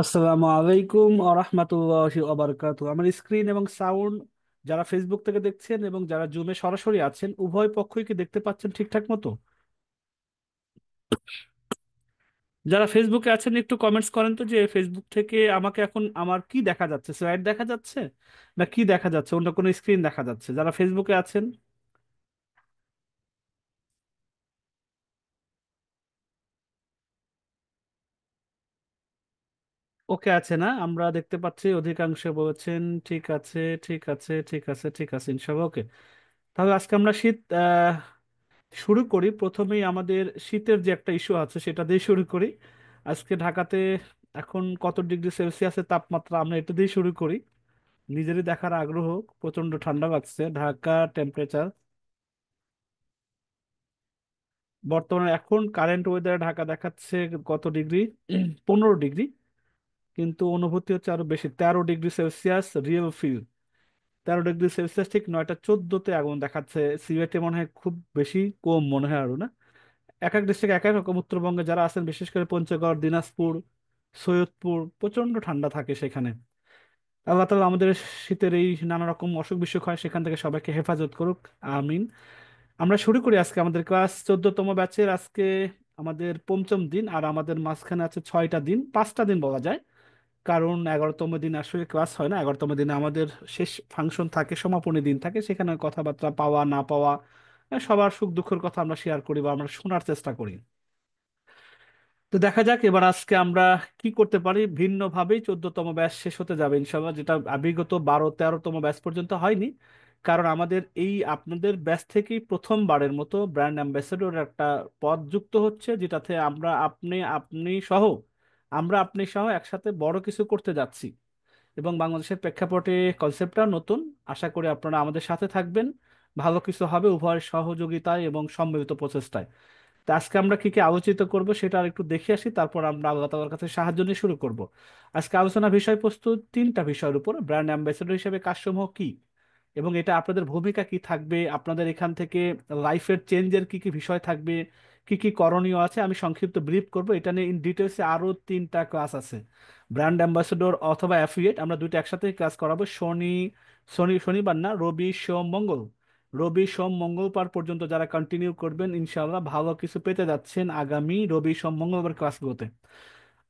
আসসালামু আলাইকুম আ রহমতুল্লাহি ওবারকাতু। আমার স্ক্রিন এবং সাউন্ড যারা ফেসবুক থেকে দেখছেন এবং যারা জুমে সরাসরি আছেন উভয় পক্ষই কি দেখতে পাচ্ছেন ঠিকঠাক মতো? যারা ফেসবুকে আছেন একটু কমেন্টস করেন তো যে ফেসবুক থেকে আমাকে এখন আমার কি দেখা যাচ্ছে, স্লাইড দেখা যাচ্ছে না কি দেখা যাচ্ছে, অন্য কোনো স্ক্রিন দেখা যাচ্ছে যারা ফেসবুকে আছেন? ওকে আছে না? আমরা দেখতে পাচ্ছি অধিকাংশ বলেছেন ঠিক আছে, ঠিক আছে, ঠিক আছে, ঠিক আছে, ইনশাআল্লাহ ওকে। তাহলে আজকে আমরা শীত শুরু করি। প্রথমেই আমাদের শীতের যে একটা ইস্যু আছে সেটা দিয়ে শুরু করি। আজকে ঢাকাতে এখন কত ডিগ্রি সেলসিয়াসের তাপমাত্রা, আমরা এটা দিয়ে শুরু করি। নিজেরই দেখার আগ্রহ। প্রচন্ড ঠান্ডা লাগছে ঢাকা টেম্পারেচার বর্তমানে। এখন কারেন্ট ওয়েদার ঢাকা দেখাচ্ছে কত ডিগ্রি? 15 ডিগ্রি। কিন্তু অনুভূতি হচ্ছে আরো বেশি, 13 degree Celsius real feel. 13 degree Celsius ঠিক 9টা 14-তে আগুন দেখাচ্ছে। সিলেটে মনে হয় খুব বেশি কম মনে হয় আরো, না? এক এক ডিস্ট্রিক্ট এক এক রকম। উত্তরবঙ্গে যারা আছেন বিশেষ করে পঞ্চগড়, দিনাজপুর, সৈয়দপুর প্রচন্ড ঠান্ডা থাকে সেখানে। আল্লাহ তাআলা আমাদের শীতের এই নানা রকম অসুখ বিসুখ হয় সেখান থেকে সবাইকে হেফাজত করুক। আমিন। আমরা শুরু করি আজকে আমাদের ক্লাস 14তম ব্যাচের। আজকে আমাদের পঞ্চম দিন, আর আমাদের মাঝখানে আছে 6টা দিন, 5টা দিন বলা যায়। কারণ 11তম দিন আসলে ক্লাস হয় না। 11তম দিনে আমাদের শেষ ফাংশন থাকে, সমাপনী দিন থাকে, সেখানে কথাবার্তা পাওয়া না পাওয়া, সবার সুখ দুঃখের কথা আমরা শেয়ার করি বা আমরা শোনার চেষ্টা করি। তো দেখা যাক এবার আজকে আমরা কি করতে পারি। ভিন্ন ভাবেই 14তম ব্যাচ শেষ হতে যাবে ইনশাল্লাহ, যেটা বিগত 12-13তম ব্যাচ পর্যন্ত হয়নি। কারণ আমাদের এই আপনাদের ব্যাচ থেকেই প্রথমবারের মতো ব্র্যান্ড অ্যাম্বাসেডর একটা পদ যুক্ত হচ্ছে, যেটাতে আমরা আপনি সহ একসাথে বড় কিছু করতে যাচ্ছি। এবং বাংলাদেশের প্রেক্ষাপটে কনসেপ্টটা নতুন। আশা করি আপনারা আমাদের সাথে থাকবেন। ভালো কিছু হবে উভয়ের সহযোগিতায় এবং সম্মিলিত প্রচেষ্টায়। তো আজকে আমরা কি কি আলোচিত করব সেটা আর একটু দেখে আসি, তারপর আমরা আল্লাহ তাআলার কাছে সাহায্য নিয়ে শুরু করব। আজকে আলোচনা বিষয়বস্তু 3টা বিষয়ের উপর। ব্র্যান্ড অ্যাম্বাসেডর হিসেবে কাজসমূহ কি, এবং এটা আপনাদের ভূমিকা কি থাকবে, আপনাদের এখান থেকে লাইফের চেঞ্জের কি কি বিষয় থাকবে, কি কি করণীয় আছে, আমি সংক্ষিপ্ত ব্রিফ করব। এটা নিয়ে ইন ডিটেলসে আরো 3টা ক্লাস আছে। ব্র্যান্ড অ্যাম্বাসেডর অথবা অ্যাফিলিয়েট আমরা দুইটা একসাথে ক্লাস করাবো। শনিবার না, রবি সোম মঙ্গল। রবি সোম মঙ্গলবার পর্যন্ত যারা কন্টিনিউ করবেন ইনশাআল্লাহ ভালো কিছু পেতে যাচ্ছেন আগামী রবি সোম মঙ্গলবার ক্লাসগুলোতে।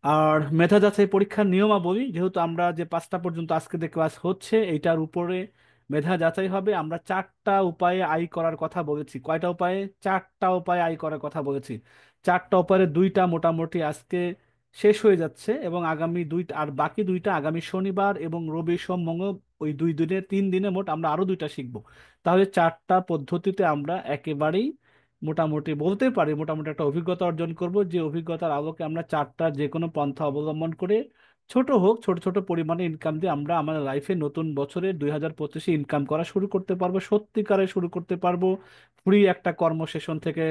আর মেধা যাচাই পরীক্ষার নিয়মাবলী, যেহেতু আমরা যে 5টা পর্যন্ত আজকে যে ক্লাস হচ্ছে এইটার উপরে মেধা যাচাই হবে। আমরা 4টা উপায়ে আয় করার কথা বলেছি। কয়টা উপায়ে? 4টা উপায়ে আয় করার কথা বলেছি। 4টা উপায়ে 2টা মোটামুটি আজকে শেষ হয়ে যাচ্ছে, এবং আগামী দুইটা, আর বাকি 2টা আগামী শনিবার এবং রবি সোম মঙ্গল, ওই 2 দিনে 3 দিনে মোট আমরা আরো 2টা শিখবো। তাহলে 4টা পদ্ধতিতে আমরা একেবারেই মোটামুটি বলতে পারি মোটামুটি একটা অভিজ্ঞতা অর্জন করব, যে অভিজ্ঞতার আলোকে আমরা 4টা যে কোনো পন্থা অবলম্বন করে ছোট হোক, ছোট ছোট পরিমাণে ইনকাম দিয়ে আমরা আমাদের লাইফে নতুন বছরে 2025-এ ইনকাম করা শুরু করতে পারবো, সত্যিকারে শুরু করতে পারবো। ফ্রি একটা কর্ম সেশন থেকে।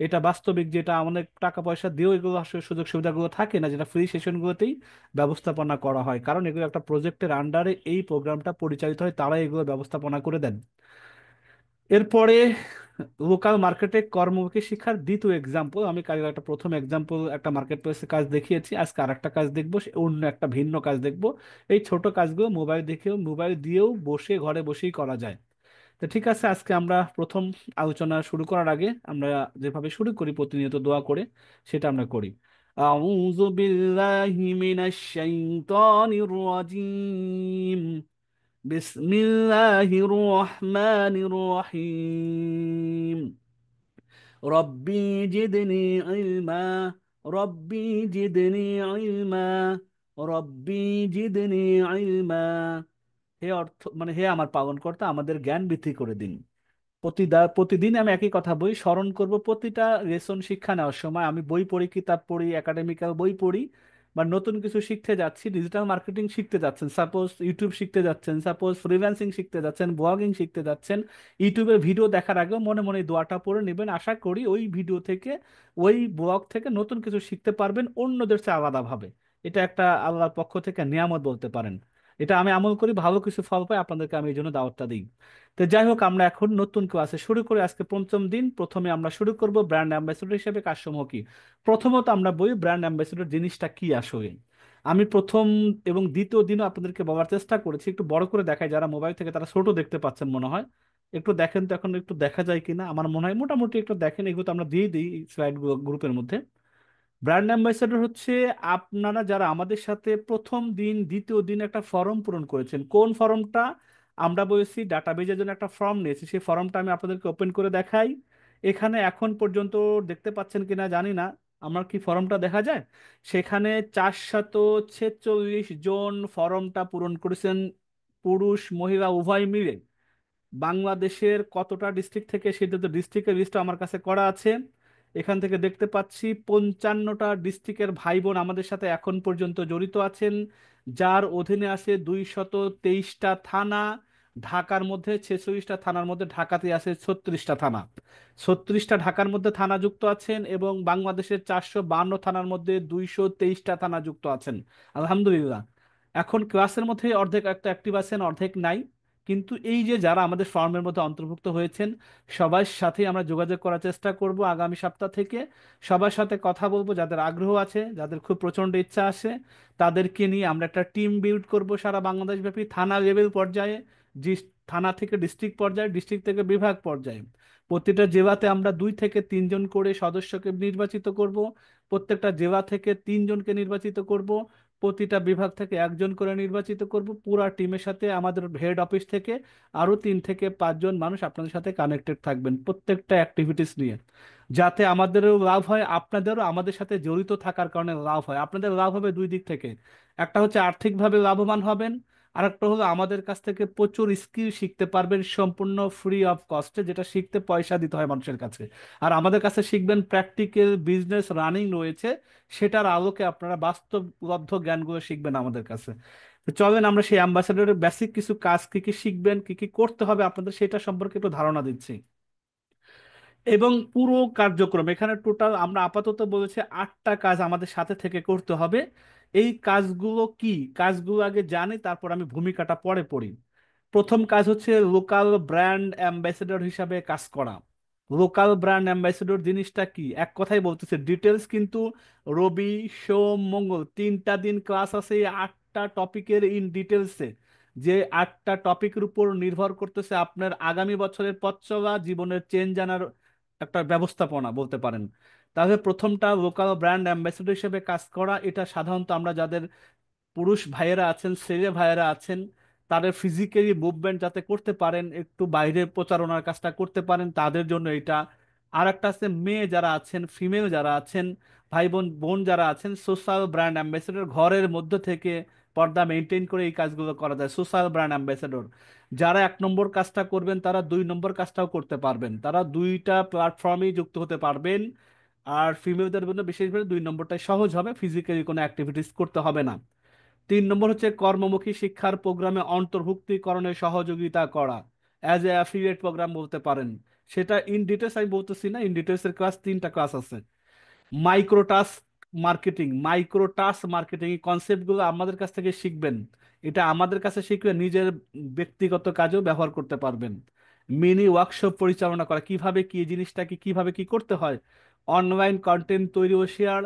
এটা বাস্তবিক, যেটা অনেক টাকা পয়সা দিয়েও এগুলো আসলে সুযোগ সুবিধাগুলো থাকে না, যেটা ফ্রি সেশনগুলোতেই ব্যবস্থাপনা করা হয়, কারণ এগুলো একটা প্রজেক্টের আন্ডারে এই প্রোগ্রামটা পরিচালিত হয়, তারাই এগুলো ব্যবস্থাপনা করে দেন। এরপরে লোকাল মার্কেটে কর্মমুখী শিক্ষার দ্বিতীয় এক্সাম্পল, আমি কালকে একটা প্রথম এক্সাম্পল একটা মার্কেট প্লেসে কাজ দেখিয়েছি, আজকে আরেকটা কাজ দেখবো, অন্য একটা ভিন্ন কাজ দেখবো। এই ছোট কাজগুলো মোবাইল দিয়েও বসে ঘরে বসেই করা যায়। তো ঠিক আছে, আজকে আমরা প্রথম আলোচনা শুরু করার আগে আমরা যেভাবে শুরু করি প্রতিনিয়ত দোয়া করে, সেটা আমরা করি। আউযু বিল্লাহি মিনাশ শাইতানির রাজিম। বিসমিল্লাহির রহমানির রহিম। রব্বি জিদনি ইলমা। রব্বি জিদনি ইলমা। রব্বি জিদনি ইলমা। হে অর্থ মানে হে আমার পালনকর্তা, আমাদের জ্ঞান বৃদ্ধি করে দিন। প্রতিদিন আমি একই কথা বই স্মরণ করব। প্রতিটা লেসন শিক্ষা নেওয়ার সময় আমি বই পড়ি, কিতাব পড়ি, একাডেমিক্যাল বই পড়ি, বা নতুন কিছু শিখতে যাচ্ছি, ডিজিটাল মার্কেটিং শিখতে যাচ্ছেন, সাপোজ ইউটিউব শিখতে যাচ্ছেন, সাপোজ ফ্রিল্যান্সিং শিখতে যাচ্ছেন, ব্লগিং শিখতে যাচ্ছেন। ইউটিউবের ভিডিও দেখার আগেও মনে মনে এই দোয়াটা পড়ে নেবেন। আশা করি ওই ভিডিও থেকে, ওই ব্লগ থেকে নতুন কিছু শিখতে পারবেন অন্যদের চেয়ে আলাদাভাবে। এটা একটা আল্লাহর পক্ষ থেকে নিয়ামত বলতে পারেন। এটা আমি আমল করি, ভালো কিছু ফল পাই, আপনাদেরকে আমি এই জন্য দাওয়াতটা দিই। তো যাই হোক, আমরা এখন নতুন ক্লাসে শুরু করে আজকে পঞ্চম দিন। প্রথমে আমরা শুরু করব ব্র্যান্ড অ্যাম্বাসেডর হিসেবে কাজসমূহ কি। প্রথমত আমরা বলি ব্র্যান্ড অ্যাম্বাসেডর জিনিসটা কি আসলে। আমি প্রথম এবং দ্বিতীয় দিনও আপনাদেরকে বলার চেষ্টা করেছি, একটু বড় করে দেখাই, যারা মোবাইল থেকে তারা ছোট দেখতে পাচ্ছেন মনে হয়। একটু দেখেন তো এখন একটু দেখা যায় কিনা, আমার মনে হয় মোটামুটি একটু দেখেন, এগুলো তো আমরা দিয়ে দিই স্লাইড গ্রুপের মধ্যে। ব্র্যান্ড অ্যাম্বাসেডর হচ্ছে আপনারা যারা আমাদের সাথে প্রথম দিন দ্বিতীয় দিন একটা ফর্ম পূরণ করেছেন। কোন ফর্মটা? আমরা বলেছি ডাটাবেজের জন্য একটা ফর্ম নিয়েছি, সেই ফর্মটা আমি আপনাদেরকে ওপেন করে দেখাই। এখানে এখন পর্যন্ত দেখতে পাচ্ছেন কিনা জানি না, আমার কি ফর্মটা দেখা যায়? সেখানে 446 জন ফর্মটা পূরণ করেছেন, পুরুষ মহিলা উভয় মিলে। বাংলাদেশের কতটা ডিস্ট্রিক্ট থেকে, সেটা তো ডিস্ট্রিক্টের লিস্ট আমার কাছে করা আছে। এখান থেকে দেখতে পাচ্ছি 55টা ডিস্ট্রিক্টের ভাই বোন আমাদের সাথে এখন পর্যন্ত জড়িত আছেন, যার অধীনে আছে 223টা থানা। ঢাকার মধ্যে 46টা থানার মধ্যে ঢাকাতে আছে 36টা থানা। 36টা ঢাকার মধ্যে থানা যুক্ত আছেন, এবং বাংলাদেশের 452 থানার মধ্যে 223টা থানা যুক্ত আছেন। আলহামদুলিল্লাহ। এখন ক্লাসের মধ্যে অর্ধেক একটা অ্যাক্টিভ আছেন, অর্ধেক নাই। কিন্তু এই যে যারা আমাদের ফার্মের মধ্যে অন্তর্ভুক্ত হয়েছেন, সবার সাথে আমরা যোগাযোগ করার চেষ্টা করব আগামী সপ্তাহ থেকে। সবার সাথে কথা বলবো, যাদের আগ্রহ আছে, যাদের খুব প্রচণ্ড ইচ্ছা আছে, তাদেরকে নিয়ে আমরা একটা টিম বিল্ড করব সারা বাংলাদেশ ব্যাপী, থানা লেভেল পর্যায়ে, থানা থেকে ডিস্ট্রিক্ট পর্যায়ে, ডিস্ট্রিক্ট থেকে বিভাগ পর্যায়ে। প্রতিটা জেলাতে আমরা 2 থেকে 3 জন করে সদস্যকে নির্বাচিত করব। প্রত্যেকটা জেলা থেকে 3 জনকে নির্বাচিত করব। প্রতিটা বিভাগ থেকে একজন করে নির্বাচিত করব। পুরা টিমের সাথে আমাদের হেড অফিস থেকে আরো 3 থেকে 5 জন মানুষ আপনাদের সাথে কানেক্টেড থাকবেন প্রত্যেকটা অ্যাক্টিভিটিস নিয়ে, যাতে আমাদেরও লাভ হয়, আপনাদেরও আমাদের সাথে জড়িত থাকার কারণে লাভ হয়। আপনাদের লাভ হবে দুই দিক থেকে। একটা হচ্ছে আর্থিকভাবে লাভবান হবেন, আর একটা হলো আমাদের কাছ থেকে প্রচুর স্কিল শিখতে পারবেন সম্পূর্ণ ফ্রি অফ কস্টে, যেটা শিখতে পয়সা দিতে হয় মানুষের কাছে। আর আমাদের কাছে শিখবেন প্র্যাকটিক্যাল বিজনেস রানিং রয়েছে, সেটার আলোকে আপনারা বাস্তবলব্ধ জ্ঞানগুলো শিখবেন আমাদের কাছে। তো চলেন আমরা সেই অ্যাম্বাসাডারের বেসিক কিছু কাজ কি কি শিখবেন, কি কি করতে হবে আপনাদের, সেটা সম্পর্কে একটু ধারণা দিচ্ছি। এবং পুরো কার্যক্রম এখানে টোটাল আমরা আপাতত বলেছি 8টা কাজ আমাদের সাথে থেকে করতে হবে। এই কাজগুলো কি? কাজগুলো আগে জানি, তারপর আমি ভূমিকাটা পরে পড়ি। প্রথম কাজ হচ্ছে লোকাল ব্র্যান্ড অ্যাম্বাসেডর হিসাবে কাজ করা। লোকাল ব্র্যান্ড অ্যাম্বাসেডর জিনিসটা কি, এক কথাই বলতেছে ডিটেলস কিন্তু। রবি, সোম, মঙ্গল 3টা দিন ক্লাস আছে এই 8টা টপিকের ইন ডিটেলসে। যে 8টা টপিকের উপর নির্ভর করতেছে আপনার আগামী বছরের পথ চলা, জীবনের চেঞ্জ আনার একটা ব্যবস্থাপনা বলতে পারেন। তাহলে প্রথমটা লোকাল ব্র্যান্ড অ্যাম্বাসেডর হিসেবে কাজ করা। এটা সাধারণত আমরা যাদের পুরুষ ভাইয়েরা আছেন, ছেলে ভাইয়েরা আছেন, তাদের ফিজিক্যালি মুভমেন্ট যাতে করতে পারেন, একটু বাইরে প্রচারণার কাজটা করতে পারেন, তাদের জন্য এটা। আর একটা আছে মেয়ে যারা আছেন, ফিমেল যারা আছেন, ভাই বোন বোন যারা আছেন, সোশ্যাল ব্র্যান্ড অ্যাম্বাসেডর, ঘরের মধ্যে থেকে পর্দা মেনটেন করে এই কাজগুলো করা যায়, সোশ্যাল ব্র্যান্ড অ্যাম্বাসেডর। যারা 1 নম্বর কাজটা করবেন তারা 2 নম্বর কাজটাও করতে পারবেন, তারা দুইটা প্ল্যাটফর্মেই যুক্ত হতে পারবেন। আর ফিমেলদের জন্য বিশেষভাবে 2 নম্বরটাই সহজ হবে, ফিজিক্যালি কোনো অ্যাক্টিভিটিস করতে হবে না। 3 নম্বর হচ্ছে কর্মমুখী শিক্ষার প্রোগ্রামে অন্তর্ভুক্তিকরণে সহযোগিতা করা, অ্যাজ এ অ্যাফিলিয়েট প্রোগ্রাম বলতে পারেন। সেটা ইন ডিটেলস আমি বলতেছি না, ইন ডিটেলস এর ক্লাস 3টা ক্লাস আছে। মাইক্রোটাস্ক মার্কেটিং, মাইক্রোটাস্ক মার্কেটিং এই কনসেপ্টগুলো আমাদের কাছ থেকে শিখবেন। এটা আমাদের কাছে শিখলে নিজের ব্যক্তিগত কাজেও ব্যবহার করতে পারবেন। মিনি ওয়ার্কশপ পরিচালনা করা, কিভাবে কি এই জিনিসটাকে কিভাবে কি করতে হয়, অনলাইন কন্টেন্ট তৈরি ও share,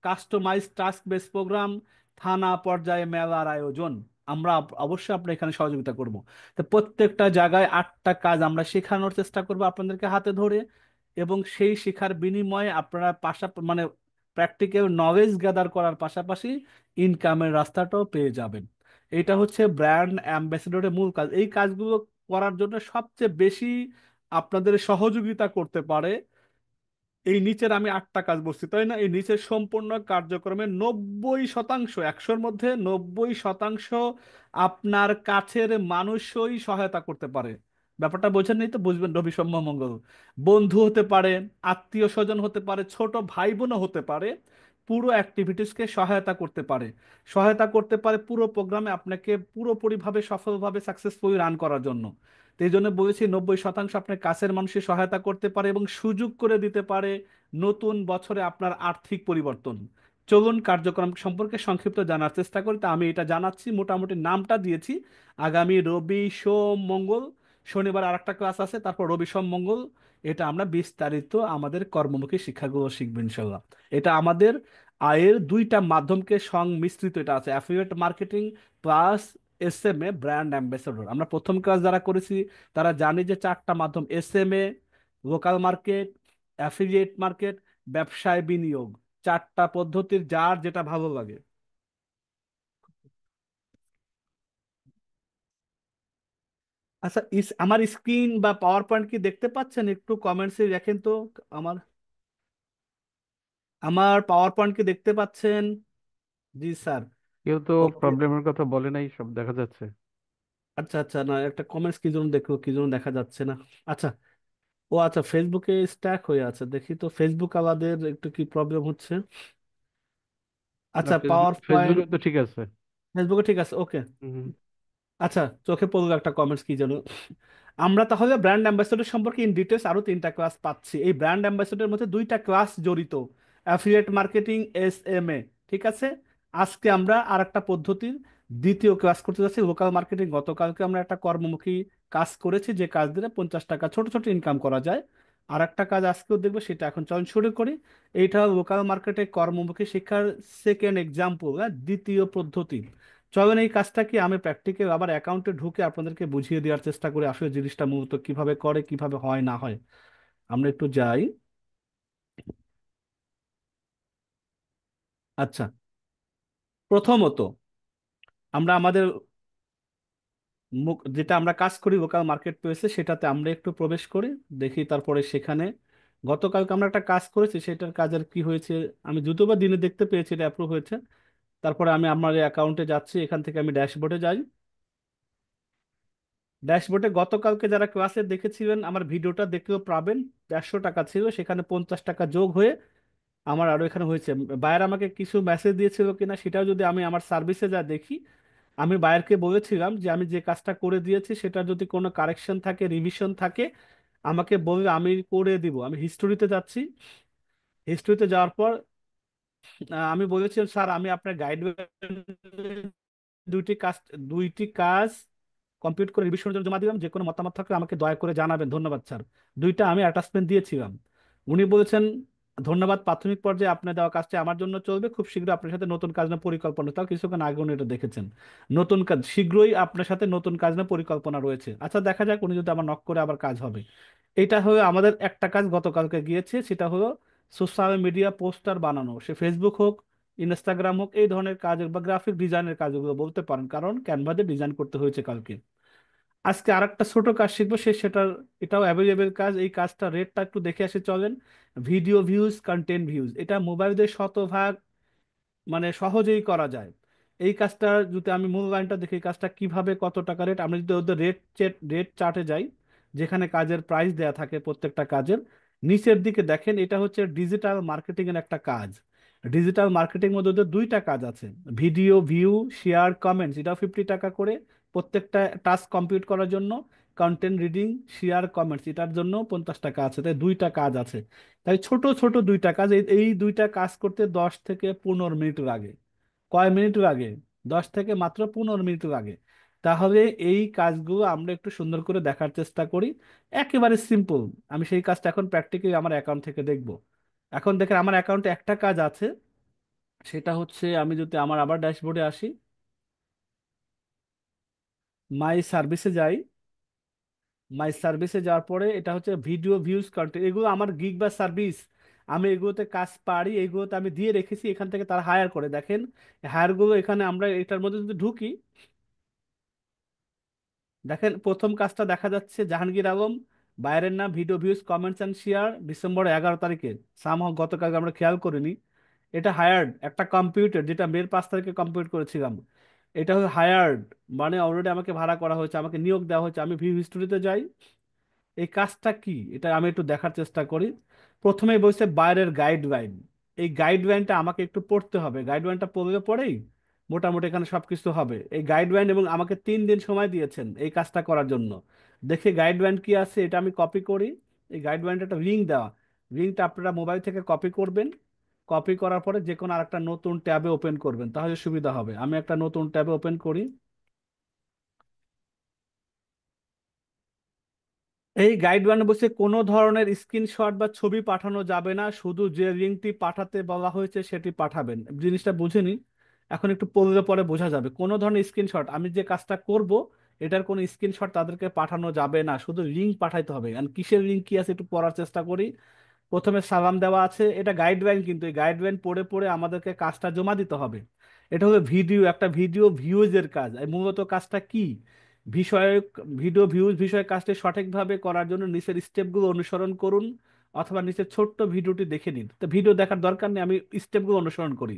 customise task base programme, থানা পর্যায়ে মেলার আয়োজন। আমরা অবশ্যই আপনার এখানে সহযোগিতা করব। তো প্রত্যেকটা জায়গায় 8টা কাজ আমরা শেখানোর চেষ্টা করব আপনাদেরকে হাতে ধরে, এবং সেই শিক্ষার বিনিময়ে আপনারা মানে প্র্যাকটিক্যাল নলেজ গ্যাদার করার পাশাপাশি ইনকামের রাস্তাটাও পেয়ে যাবেন। এটা হচ্ছে ব্র্যান্ড অ্যাম্বাসেডরের মূল কাজ। এই কাজগুলো করার জন্য সবচেয়ে বেশি আপনাদের সহযোগিতা করতে পারে, এই নিচের আমি 8টা কাজ বলছি তাই না, এই নিচের সম্পূর্ণ কার্যক্রমে 90%, 100-র মধ্যে 90% আপনার কাছের মানুষই সহায়তা করতে পারে। ব্যাপারটা বোঝেন নাই তো, বুঝবেন রবি সোম মঙ্গল। বন্ধু হতে পারে, আত্মীয় স্বজন হতে পারে, ছোট ভাই বোনও হতে পারে, পুরো অ্যাক্টিভিটিসকে সহায়তা করতে পারে। সহায়তা করতে পারে পুরো প্রোগ্রামে আপনাকে পুরোপুরিভাবে সফলভাবে সাকসেসফুলি রান করার জন্য। তো এই জন্য বলেছি 90% আপনার কাছের মানুষের সহায়তা করতে পারে এবং সুযোগ করে দিতে পারে নতুন বছরে আপনার আর্থিক পরিবর্তন। চলুন কার্যক্রম সম্পর্কে সংক্ষিপ্ত জানার চেষ্টা করি। তা আমি এটা জানাচ্ছি, মোটামুটি নামটা দিয়েছি। আগামী রবি সোম মঙ্গল, শনিবার আরেকটা ক্লাস আছে, তারপর রবি সোম মঙ্গল। এটা আমরা বিস্তারিত আমাদের কর্মমুখী শিক্ষাগুলো শিখবো ইনশাল্লাহ। এটা আমাদের আয়ের দুইটা মাধ্যমকে সংমিশ্রিত এটা আছে, affiliate marketing plus SMA brand ambassador. আমরা প্রথম ক্লাস যারা করেছি তারা জানি যে চারটা মাধ্যম: SMA, local market, affiliate market, ব্যবসায় বিনিয়োগ। চারটা পদ্ধতির যার যেটা ভালো লাগে। আচ্ছা, আমার স্ক্রিন বা পাওয়ার পয়েন্ট কি দেখতে পাচ্ছেন? একটু কমেন্টসে দেখেন তো। আমার আমার পাওয়ার পয়েন্ট কি দেখতে পাচ্ছেন? জি স্যার। কেউ তো ওকে। প্রবলেমের কথা বলে নাই, সব দেখা যাচ্ছে। আচ্ছা আচ্ছা, না একটা কমেন্টস কি জন্য দেখো, কি জন্য দেখা যাচ্ছে না? আচ্ছা। ও আচ্ছা, ফেসবুকে স্ট্যাক হয়ে আছে, দেখি তো ফেসবুক আমাদের একটু কি প্রবলেম হচ্ছে। না, আচ্ছা, ফেসবুক পাওয়ার পয়েন্ট ফেসবুকে তো ঠিক আছে। ফেসবুকে ঠিক আছে, ওকে। হুম। আচ্ছা, চোখে পড়লো একটা কমেন্টস কি যেন। আমরা তাহলে ব্র্যান্ড অ্যাম্বাসেডর সম্পর্কে ইন ডিটেলস আরো তিনটা ক্লাস পাচ্ছি। এই ব্র্যান্ড অ্যাম্বাসেডরের মধ্যে দুইটা ক্লাস জড়িত: অ্যাফিলিয়েট মার্কেটিং, এসএমএ। ঠিক আছে। আজকে আমরা আর একটা পদ্ধতির দ্বিতীয় ক্লাস করতে যাচ্ছি, লোকাল মার্কেটিং। গতকালকে আমরা একটা কর্মমুখী কাজ করেছি, যে কাজ দিয়ে 50 টাকা ছোট ছোট ইনকাম করা যায়। আর একটা কাজ আজকেও দেখবো, সেটা এখন চলন শুরু করি। এইটা লোকাল মার্কেটে কর্মমুখী শিক্ষার সেকেন্ড এক্সাম্পল, দ্বিতীয় পদ্ধতি। চলেন এই কাজটা কি আমি প্র্যাকটিক্যাল আবার অ্যাকাউন্টে ঢুকে আপনাদেরকে বুঝিয়ে দেওয়ার চেষ্টা করি, আসলে জিনিসটা মূলত কিভাবে করে, কিভাবে হয় না হয়। আমরা একটু যাই। আচ্ছা, প্রথমত আমরা আমাদের যেটা আমরা কাজ করি লোকাল মার্কেট প্লেসে, সেটাতে আমরা একটু প্রবেশ করি, দেখি তারপরে সেখানে গতকালকে আমরা একটা কাজ করেছি, সেটার কাজের কি হয়েছে আমি দ্রুতবার দিনে দেখতে পেয়েছি, এটা অ্যাপ্রুভ হয়েছে। তারপরে আমি আমার অ্যাকাউন্টে যাচ্ছি, এখান থেকে আমি ড্যাশবোর্ডে যাই। ড্যাশবোর্ডে গতকালকে যারা ক্লাসে দেখেছিলেন আমার ভিডিওটা দেখলেও পাবেন, 150 টাকা ছিল, সেখানে 50 টাকা যোগ হয়ে আমার আরো এখানে হয়েছে। বায়ার আমাকে কিছু মেসেজ দিয়েছিল কিনা সেটাও যদি আমি আমার সার্ভিসে যা দেখি, আমি বায়ারকে বলেছিলাম যে আমি যে কাজটা করে দিয়েছি সেটা যদি কোনো কারেকশন থাকে, রিভিশন থাকে, আমাকে বললে আমি করে দিব। আমি হিস্টোরিতে যাচ্ছি। হিস্টোরিতে যাওয়ার পর আমি বলেছিলাম, স্যার আমি আপনার গাইড দুইটি কাজ দুইটি কাজ কমপ্লিট করে রিভিশনের জন্য জমা দিলাম, যে কোনো মতামত থাকলে আমাকে দয়া করে জানাবেন, ধন্যবাদ স্যার। দুইটা আমি অ্যাটাচমেন্ট দিয়েছিলাম। উনি বলেছেন, ধন্যবাদ, প্রাথমিক পর্যায়ে আপনার দেওয়া কাজটি আমার জন্য চলবে, খুব শীঘ্রই আপনার সাথে নতুন কাজ না পরিকল্পনা, তাও কিছুক্ষণ আগে উনি এটা দেখেছেন। নতুন কাজ শীঘ্রই আপনার সাথে নতুন কাজ না পরিকল্পনা রয়েছে। আচ্ছা, দেখা যাক উনি যদি আমার নক করে আবার কাজ হবে। এটা হলো আমাদের একটা কাজ গতকালকে গিয়েছে, সেটা হলো সোশ্যাল মিডিয়া পোস্টার বানানো, সে ফেসবুক হোক, ইনস্টাগ্রাম হোক, এই ধরনের কাজ বা গ্রাফিক ডিজাইনের কাজগুলো বলতে পারেন, কারণ ক্যানভাতে ডিজাইন করতে হয়েছে কালকে। আজকে আরেকটা ছোট কাজ শিখবো, সেটার এটাও অ্যাভেলেবেল কাজ। এই কাজটা রেটটা একটু দেখে আসে চলেন। ভিডিও ভিউজ, কন্টেন্ট ভিউজ, এটা মোবাইল দিয়ে শতভাগ মানে সহজেই করা যায়। এই কাজটা যদি আমি মূল্যায়নটা দেখি, এই কাজটা কিভাবে কত টাকা রেট, আমরা যদি ওদের রেট চার্টে যাই, যেখানে কাজের প্রাইস দেয়া থাকে প্রত্যেকটা কাজের, নিচের দিকে দেখেন এটা হচ্ছে ডিজিটাল মার্কেটিং এর একটা কাজ। ডিজিটাল মার্কেটিং মধ্যে ওদের দুইটা কাজ আছে: ভিডিও ভিউ, শেয়ার, কমেন্টস, এটাও 50 টাকা করে প্রত্যেকটা টাস্ক কমপ্লিট করার জন্য। কন্টেন্ট রিডিং, শেয়ার, কমেন্টস, এটার জন্য 50 টাকা আছে। তাই দুইটা কাজ আছে। তাই ছোট ছোট দুইটা কাজ, এই দুইটা কাজ করতে 10 থেকে 15 মিনিট লাগে। কয় মিনিট লাগে? 10 থেকে মাত্র 15 মিনিট লাগে। তাহলে এই কাজগুলো আমরা একটু সুন্দর করে দেখার চেষ্টা করি। একেবারে সিম্পল। আমি সেই কাজটা এখন প্র্যাকটিক্যালি আমার অ্যাকাউন্ট থেকে দেখব। এখন দেখেন আমার অ্যাকাউন্টে একটা কাজ আছে, সেটা হচ্ছে আমি যদি আমার আবার ড্যাশবোর্ডে আসি, মাই সার্ভিসে যাই। মাই সার্ভিসে যাওয়ার পরে এটা হচ্ছে ভিডিও ভিউজ, কন্টেন্ট, এগুলো আমার গিগ বা সার্ভিস। আমি এগুলোতে কাজ পারি, এগুলোতে আমি দিয়ে রেখেছি, এখান থেকে তারা হায়ার করে। দেখেন হায়ারগুলো এখানে, আমরা এটার মধ্যে যদি ঢুকি, দেখেন প্রথম কাজটা দেখা যাচ্ছে জাহাঙ্গীর আলম, বাইরের নাম, video views, comments and share, December 11 তারিখে। গতকাল আমরা খেয়াল করিনি। এটা হায়ার্ড একটা কম্পিউটার, যেটা মে 5 তারিখে কমপ্লিট করেছিলাম। এটা হলো হায়ার্ড, মানে অলরেডি আমাকে ভাড়া করা হয়েছে, আমাকে নিয়োগ দেওয়া হয়েছে। আমি ভিউ হিস্টোরিতে যাই। এই কাজটা কি এটা আমি একটু দেখার চেষ্টা করি। প্রথমে বলছে বাইরের গাইডলাইন। এই গাইডলাইনটা আমাকে একটু পড়তে হবে, গাইডলাইনটা পড়লে পরেই মোটামুটি এখানে সবকিছু হবে। এই গাইডলাইন, এবং আমাকে 3 দিন সময় দিয়েছেন এই কাজটা করার জন্য। দেখি গাইডলাইন কি আছে, এটা আমি কপি করি। এই গাইডলাইনটা একটা লিঙ্ক দেওয়া, লিঙ্কটা আপনারা মোবাইল থেকে কপি করবেন। কপি করার পরে যে কোনো আরেকটা নতুন ট্যাবে ওপেন করবেন, তাহলে সুবিধা হবে। আমি একটা নতুন ট্যাবে ওপেন করি। এই গাইডলাইনে বলছে কোনো ধরনের স্ক্রিনশট বা ছবি পাঠানো যাবে না, শুধু যে লিঙ্কটি পাঠাতে বলা হয়েছে সেটি পাঠাবেন। জিনিসটা বুঝেনি, এখন একটু পড়লে পরে বোঝা যাবে। কোনো ধরনের স্ক্রিনশট, আমি যে কাজটা করব এটার কোনো স্ক্রিনশট তাদেরকে পাঠানো যাবে না, শুধু লিঙ্ক পাঠাইতে হবে। আর কিসের লিঙ্ক কি আছে একটু পড়ার চেষ্টা করি। প্রথমে সালাম দেওয়া আছে, এটা গাইডলাইন, কিন্তু এই গাইডলাইন পড়ে পড়ে আমাদেরকে কাজটা জমা দিতে হবে। এটা হলো ভিডিও, একটা ভিডিও ভিউজের কাজ। এই মূলত কাজটা কি, বিষয়ক, ভিডিও ভিউজ বিষয়ক কাজটি সঠিকভাবে করার জন্য নিচের স্টেপগুলো অনুসরণ করুন, অথবা নিচের ছোট্ট ভিডিওটি দেখে নিন। তো ভিডিও দেখার দরকার নেই, আমি স্টেপগুলো অনুসরণ করি।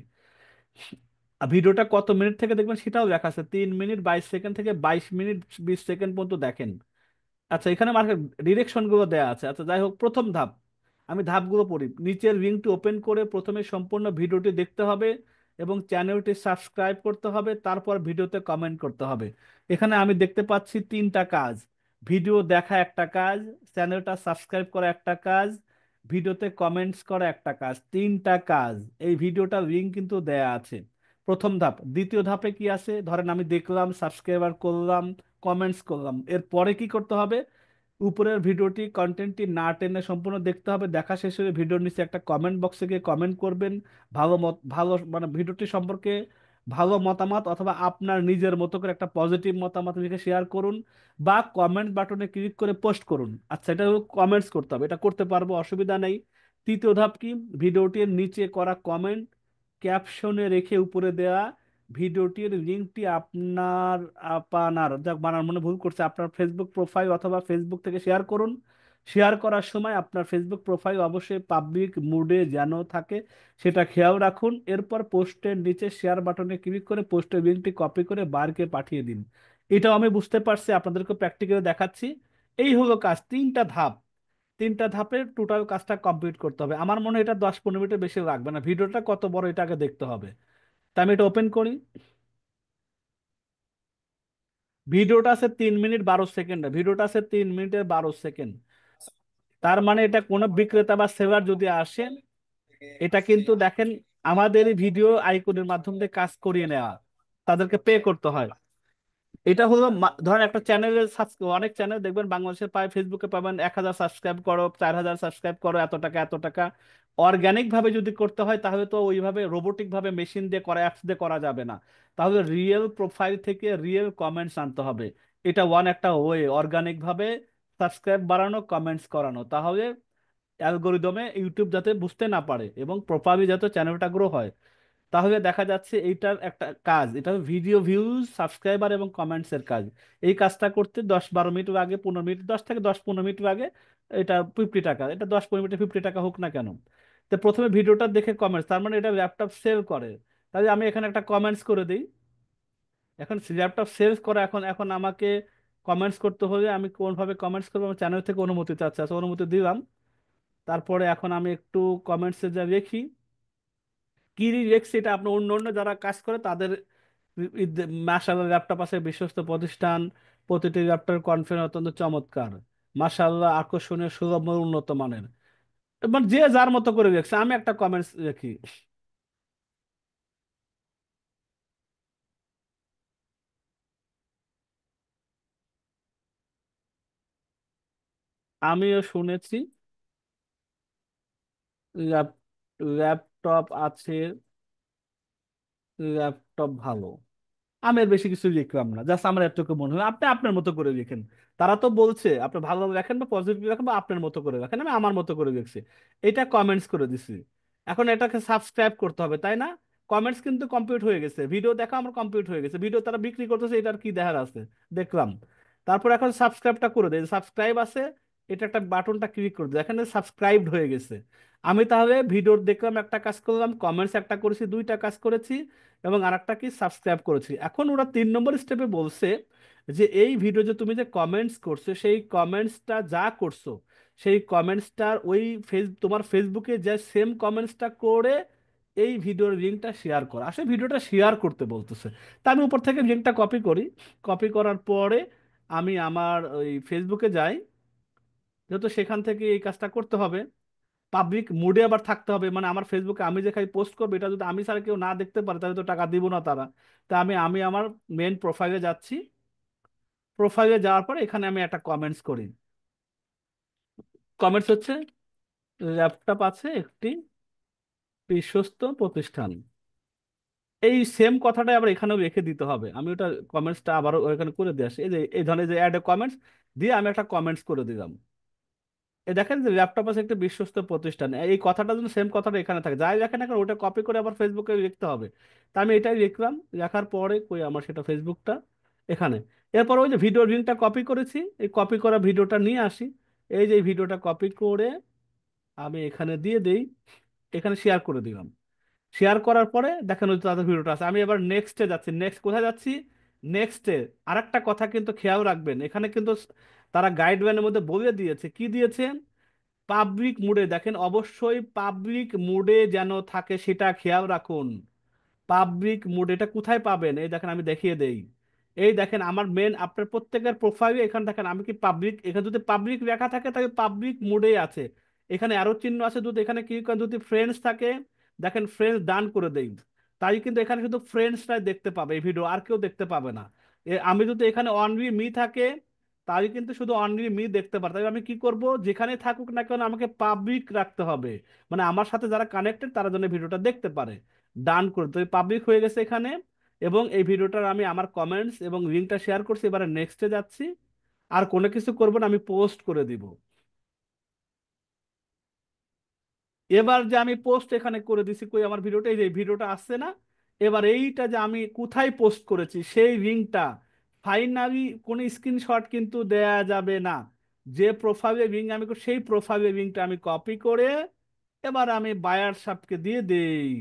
আর ভিডিওটা কত মিনিট থেকে দেখবেন সেটাও লেখা আছে, 3 মিনিট 22 সেকেন্ড থেকে 22 মিনিট 20 সেকেন্ড পর্যন্ত দেখেন। আচ্ছা, এখানে মার্কেট ডিরেকশন গুলো দেওয়া আছে। আচ্ছা যাই হোক, প্রথম ধাপ, আমি ধাপগুলো পড়ি। নিচের লিঙ্কটি ওপেন করে প্রথমে সম্পূর্ণ ভিডিওটি দেখতে হবে এবং চ্যানেলটি সাবস্ক্রাইব করতে হবে, তারপর ভিডিওতে কমেন্ট করতে হবে। এখানে আমি দেখতে পাচ্ছি তিনটা কাজ: ভিডিও দেখা একটা কাজ, চ্যানেলটা সাবস্ক্রাইব করা একটা কাজ, ভিডিওতে কমেন্টস করা একটা কাজ। তিনটা কাজ। এই ভিডিওটার লিঙ্ক কিন্তু দেয়া আছে। প্রথম ধাপ। দ্বিতীয় ধাপে কি আছে, ধরেন আমি দেখলাম, সাবস্ক্রাইবার করলাম, কমেন্টস করলাম, এরপরে কি করতে হবে? উপরের ভিডিওটি কন্টেন্টটি না টেনে সম্পূর্ণ দেখতে হবে। দেখা শেষে ভিডিওর নিচে একটা কমেন্ট বক্সে গিয়ে কমেন্ট করবেন। ভালো মানে ভিডিওটি সম্পর্কে ভালো মতামত, অথবা আপনার নিজের মতো করে একটা পজিটিভ মতামত লিখে শেয়ার করুন, বা কমেন্ট বাটনে ক্লিক করে পোস্ট করুন। আচ্ছা, এটা হলো কমেন্টস করতে হবে, এটা করতে পারবো, অসুবিধা নেই। তৃতীয় ধাপ কি, ভিডিওটির নিচে করা কমেন্ট ক্যাপশনে রেখে উপরে দেওয়া ভিডিওটির লিঙ্কটি আপনার আপনার যাক বানার মনে ভুল করছে, আপনার ফেসবুক প্রোফাইল অথবা ফেসবুক থেকে শেয়ার করুন। শেয়ার করার সময় আপনার ফেসবুক প্রোফাইল অবশ্যই পাবলিক মুডে যেন থাকে সেটা খেয়াল রাখুন। এরপর পোস্টের নিচে শেয়ার বাটনে ক্লিক করে পোস্টের লিঙ্কটি কপি করে বারকে পাঠিয়ে দিন। এটাও আমি বুঝতে পারছি, আপনাদেরকে প্র্যাকটিক্যালি দেখাচ্ছি। এই হলো কাজ, তিনটা ধাপ। তিনটা ধাপে টোটাল কাজটা কমপ্লিট করতে হবে। আমার মনে হয় এটা 10-15 মিনিটের বেশি লাগবে না, ভিডিওটা কত বড় এটা আগে দেখতে হবে। তা আমি এটা ওপেন করি। ভিডিওটা আছে 3 মিনিট 12 সেকেন্ড, ভিডিওটা আছে 3 মিনিটের 12 সেকেন্ড। তার মানে এটা কোনো বিক্রেতা বা সেলার যদি আসেন, এটা কিন্তু দেখেন আমাদের ভিডিও আইকনের মাধ্যমে কাজ করিয়ে নেওয়া, তাদেরকে পে করতে হয়। এটা হলো ধরেন একটা চ্যানেলের, অনেক চ্যানেল দেখবেন বাংলাদেশের পায়, ফেসবুকে পাবেন 1,000 সাবস্ক্রাইব করো, 4,000 সাবস্ক্রাইব করো, এত টাকা এত টাকা। অর্গানিক ভাবে যদি করতে হয় তাহলে তো ওইভাবে রোবোটিক ভাবে মেশিন দিয়ে করা, অ্যাপস দিয়ে করা যাবে না। তাহলে রিয়েল প্রোফাইল থেকে রিয়েল কমেন্টস আনতে হবে। এটা একটা ওয়ে, অর্গানিক ভাবে সাবস্ক্রাইব বাড়ানো, কমেন্টস করানো। তাহলে অ্যালগোরিদমে ইউটিউব যাতে বুঝতে না পারে এবং প্রপারলি যাতে চ্যানেলটা গ্রো হয়। তাহলে দেখা যাচ্ছে এইটার একটা কাজ, এটা ভিডিও ভিউজ, সাবস্ক্রাইবার এবং কমেন্টস এর কাজ। এই কাজটা করতে 10-12 মিনিট আগে, 15 মিনিট, 10 থেকে 10-15 মিনিট আগে, এটা 50 টাকা, এটা 10-15 মিনিটে 50 টাকা হোক না কেন। তো প্রথমে ভিডিওটা দেখে কমেন্টস, তার মানে এটা ল্যাপটপ সেল করে। তাহলে আমি এখানে একটা কমেন্টস করে দিই। এখন ল্যাপটপ সেলস করে, এখন এখন আমাকে কমেন্টস করতে হলে আমি কোনভাবে কমেন্টস করবো, আমার চ্যানেল থেকে অনুমতি চাচ্ছে, আচ্ছা অনুমতি দিলাম। তারপরে এখন আমি একটু কমেন্টসে যা দেখি, কি রেখছি, এটা আপনার অন্য অন্য যারা কাজ করে তাদের। মাশাআল্লাহ, ল্যাপটপ আছে বিশ্বস্ত প্রতিষ্ঠান, প্রতিটি ল্যাপটপের কনফিগারেশন অত্যন্ত চমৎকার, মাশাআল্লাহ আকর্ষণীয় সুলভ ও উন্নত মানের। মানে যে যার মতো করে রেখছে, আমি একটা কমেন্টস রেখি। আমিও শুনেছি ল্যাপ ল্যাপটপ আছে, ল্যাপটপ ভালো। আমি আর বেশি কিছু লিখলাম না, জাস্ট আমার এতটুকু মনে হয়, আপনি আপনার মতো করে লিখেন। তারা তো বলছে আপনি ভালো লেখেন বা পজিটিভ লেখেন বা আপনার মতো করে লেখেন, আমি আমার মতো করে লিখছি। এটা কমেন্টস করে দিছি। এখন এটাকে সাবস্ক্রাইব করতে হবে, তাই না? কমেন্টস কিন্তু কমপ্লিট হয়ে গেছে, ভিডিও দেখা আমার কমপ্লিট হয়ে গেছে, ভিডিও তারা বিক্রি করতেছে, এটার কি দেখার আছে, দেখলাম। তারপর এখন সাবস্ক্রাইবটা করে দেয়, সাবস্ক্রাইব আছে, এটা একটা বাটনটা ক্লিক করে দেয়, এখানে সাবস্ক্রাইবড হয়ে গেছে। আমি তাহলে ভিডিও দেখলাম, একটা কাজ করলাম, কমেন্টস একটা করেছি, দুইটা কাজ করেছি, এবং আরেকটা কি সাবস্ক্রাইব করেছি। এখন ওরা 3 নম্বর স্টেপে বলছে যে এই ভিডিও যে তুমি যে কমেন্টস করছো, সেই কমেন্টসটা যা করছো, সেই কমেন্টসটার ওই তোমার ফেসবুকে যে সেম কমেন্টসটা করে এই ভিডিওর লিঙ্কটা শেয়ার করো। আসলে ভিডিওটা শেয়ার করতে বলতেছে। তা আমি উপর থেকে লিঙ্কটা কপি করি। কপি করার পরে আমি আমার ওই ফেসবুকে যাই, যেহেতু সেখান থেকে এই কাজটা করতে হবে। পাবলিক মুডে আবার থাকতে হবে, মানে আমার ফেসবুকে আমি যে খালি পোস্ট করবো, এটা যদি আমি ছাড়া কেউ না দেখতে পারে তাহলে তো টাকা দিব না তারা। তা আমি আমি আমার মেন প্রোফাইলে যাচ্ছি। প্রোফাইলে যাওয়ার পরে এখানে আমি একটা কমেন্টস করি। কমেন্টস হচ্ছে ল্যাপটপ আছে একটি বিশ্বস্ত প্রতিষ্ঠান। এই সেম কথাটাই আবার এখানেও রেখে দিতে হবে। আমি ওটা কমেন্টসটা আবারও ওইখানে করে দিয়ে আসি। এই যে এই ধরনের যে অ্যাড কমেন্টস দিয়ে আমি একটা কমেন্টস করে দিলাম। এই দেখেন যে ল্যাপটপ আছে একটা বিশ্বস্ত প্রতিষ্ঠান, এই কথাটা যেন সেম কথাটা এখানে থাকে, যাই দেখেন এখন ওটা কপি করে আবার ফেসবুকে লিখতে হবে। তা আমি এটাই লিখলাম, লেখার পরে কই আমার সেটা ফেসবুকটা এখানে। এরপর ওই যে ভিডিও লিঙ্কটা কপি করেছি, এই কপি করা ভিডিওটা নিয়ে আসি। এই যে এই ভিডিওটা কপি করে আমি এখানে দিয়ে দেই, এখানে শেয়ার করে দিলাম। শেয়ার করার পরে দেখেন ওই যে তাদের ভিডিওটা আছে। আমি এবার নেক্সটে যাচ্ছি। নেক্সট কোথায় যাচ্ছি? নেক্সটে আরেকটা কথা কিন্তু খেয়াল রাখবেন, এখানে কিন্তু তারা গাইডলাইনের মধ্যে বলে দিয়েছে, কি দিয়েছে, পাবলিক মুডে দেখেন, অবশ্যই পাবলিক মুডে যেন থাকে সেটা খেয়াল রাখুন। পাবলিক মুড এটা কোথায় পাবেন? এই দেখেন আমি দেখিয়ে দেই। এই দেখেন আমার মেন আপনার প্রত্যেকের প্রোফাইলে এখানে দেখেন আমি কি পাবলিক, এখানে যদি পাবলিক লেখা থাকে তাহলে পাবলিক মুডেই আছে। এখানে আরো চিহ্ন আছে, যদি এখানে কি করেন, যদি ফ্রেন্ডস থাকে দেখেন ফ্রেন্ডস ডান করে দেই, তাই কিন্তু এখানে শুধু ফ্রেন্ডসরাই দেখতে পাবে এই ভিডিও, আর কেউ দেখতে পাবে না। আমি যদি এখানে অনলি মি থাকে তাই কিন্তু শুধু অনলি মি দেখতে পারে। তাই আমি কি করব, যেখানে থাকুক না কেন আমাকে পাবলিক রাখতে হবে, মানে আমার সাথে যারা কানেক্টেড তারা যেন ভিডিওটা দেখতে পারে। ডান করে তো পাবলিক হয়ে গেছে এখানে। এবং এই ভিডিওটার আমি আমার কমেন্টস এবং লিঙ্কটা শেয়ার করছি, এবারে নেক্সটে যাচ্ছি। আর কোনো কিছু করবো না, আমি পোস্ট করে দিব। এবার যে আমি পোস্ট এখানে করে দিছি, কই আমার ভিডিওটা, এই যে ভিডিওটা আসছে না? এবার এইটা যে আমি কোথায় পোস্ট করেছি সেই লিঙ্কটা ফাইনালি কোনো স্ক্রিনশট কিন্তু দেয়া যাবে না। যে প্রোফাইলে লিঙ্ক আমি সেই প্রোফাইলে লিঙ্কটা আমি কপি করে এবার আমি বায়ার সাবকে দিয়ে দেই।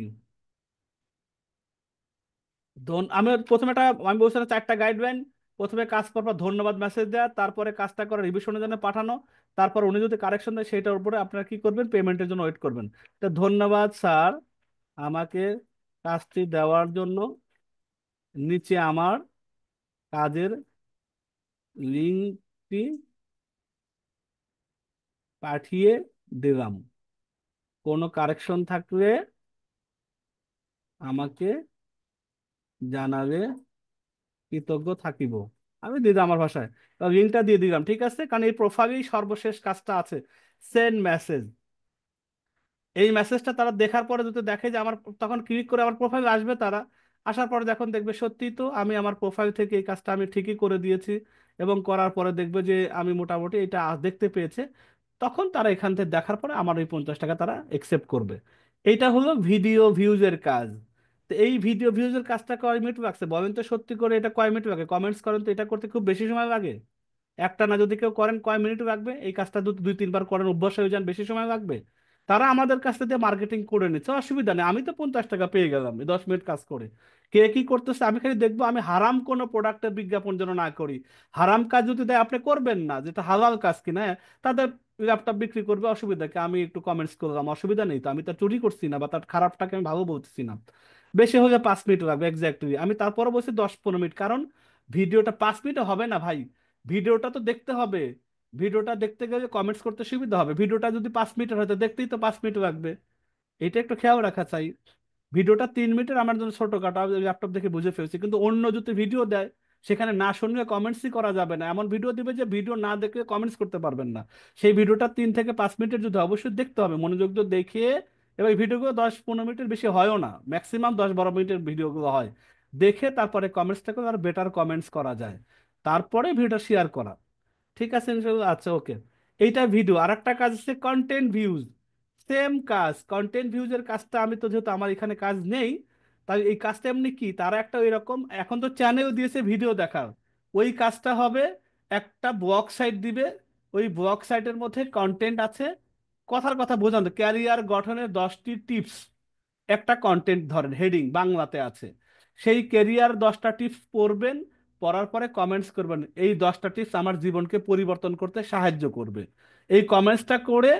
আমি প্রথমে একটা, আমি বলছিলাম চারটা গাইডলাইন। প্রথমে কাজ করার পর ধন্যবাদ মেসেজ দেওয়া, তারপরে কাজটা করে রিভিশনের জন্য পাঠানো, তারপর উনি যদি কারেকশন দেয় সেটার উপরে আপনারা কি করবেন, পেমেন্টের জন্য ওয়েট করবেন। তো ধন্যবাদ স্যার আমাকে কাজটি দেওয়ার জন্য, নিচে আমার কাজের লিঙ্কটি পাঠিয়ে দিলাম, কোনো কারেকশন থাকলে আমাকে জানালে কৃতজ্ঞ থাকিব। আমি দিলাম আমার ভাষায়, লিঙ্কটা দিয়ে দিলাম, ঠিক আছে, কারণ এই প্রোফাইলেই সর্বশেষ কাজটা আছে। সেন্ড মেসেজ, এই মেসেজটা তারা দেখার পরে যদি দেখে যে আমার, তখন ক্লিক করে আমার প্রোফাইল আসবে তারা। আসার পরে যখন দেখবে সত্যি তো আমি আমার প্রোফাইল থেকে এই কাজটা আমি ঠিকই করে দিয়েছি, এবং করার পরে দেখবে যে আমি মোটামুটি এটা দেখতে পেয়েছে, তখন তারা এখান থেকে দেখার পরে আমার ওই 50 টাকা তারা একসেপ্ট করবে। এইটা হলো ভিডিও ভিউজের কাজ। তো এই ভিডিও ভিউজের কাজটা কয় মিনিট লাগছে বলেন তো, সত্যি করে এটা কয় মিনিট লাগে? কমেন্টস করেন তো, এটা করতে খুব বেশি সময় লাগে? একটা না যদি কেউ করেন কয় মিনিট লাগবে? এই কাজটা যদি দুই তিনবার করেন অভ্যাস হয়ে যান, বেশি সময় লাগবে? তারা আমাদের কাছ থেকে মার্কেটিং করে নিচ্ছে, অসুবিধা নেই, আমি তো 50 টাকা পেয়ে গেলাম এই 10 মিনিট কাজ করে। কে কি করতেছে আমি খালি দেখবো, আমি হারাম কোনো প্রোডাক্টের বিজ্ঞাপন যেন না করি। হারাম কাজ যদি দেয় আপনি করবেন না, যেটা হালাল কাজ কিনা, হ্যাঁ, তাদের ল্যাপটপ বিক্রি করবে, অসুবিধা কি? আমি একটু কমেন্টস করলাম, অসুবিধা নেই তো, আমি তার চুরি করছি না, বা তার খারাপটাকে আমি ভালো বলতেছি না। বেশি হলে 5 মিনিট লাগবে এক্স্যাক্টলি, আমি তারপরে বলছি 10-15 মিনিট, কারণ ভিডিওটা 5 মিনিটে হবে না ভাই, ভিডিওটা তো দেখতে হবে। ভিডিওটা দেখতে গেলে কমেন্টস করতে সুবিধা হবে, ভিডিওটা যদি 5 মিনিটের হয়তো দেখতেই তো 5 মিনিট লাগবে, এটা একটু খেয়াল রাখা চাই। ভিডিওটা 3 মিনিটের আমার জন্য ছোটখাটো, আমি ল্যাপটপ দেখে বুঝে ফেলছি, কিন্তু অন্য যদি ভিডিও দেয় সেখানে না শুনলে কমেন্টসই করা যাবে না, এমন ভিডিও দিবে যে ভিডিও না দেখলে কমেন্টস করতে পারবেন না। সেই ভিডিওটা 3 থেকে 5 মিনিটের যদি অবশ্যই দেখতে হবে, মনোযোগ দিয়ে দেখে। এবার এই ভিডিওগুলো 10-15 মিনিটের বেশি হয়ও না, ম্যাক্সিমাম 10-12 মিনিটের ভিডিওগুলো হয়। দেখে তারপরে কমেন্টস থেকে আর বেটার কমেন্টস করা যায়, তারপরে ভিডিওটা শেয়ার করা। ঠিক আছে ইনশাল্লাহ, আচ্ছা ওকে। এইটা ভিডিও, আর একটা কাজ হচ্ছে কন্টেন্ট ভিউজ। সেম কাজ, কন্টেন্ট ভিউজের কাজটা আমি তো যেহেতু আমার এখানে কাজ নেই, তাই এই কাজটা এমনি কি তারা একটা ওই রকম এখন তো চ্যানেল দিয়েছে ভিডিও দেখার, ওই কাজটা হবে একটা ব্লগ সাইট দিবে, ওই ব্লগ সাইটের মধ্যে কন্টেন্ট আছে, কথার কথা বোঝানো, ক্যারিয়ার গঠনের 10টি টিপস, একটা কন্টেন্ট ধরেন হেডিং বাংলাতে আছে, সেই কেরিয়ার 10টা টিপস পড়বেন, পড়ার পরে কমেন্টস করবেন এই 10টা টিপস আমার জীবনকে পরিবর্তন করতে সাহায্য করবে। এই কমেন্টসটা করে,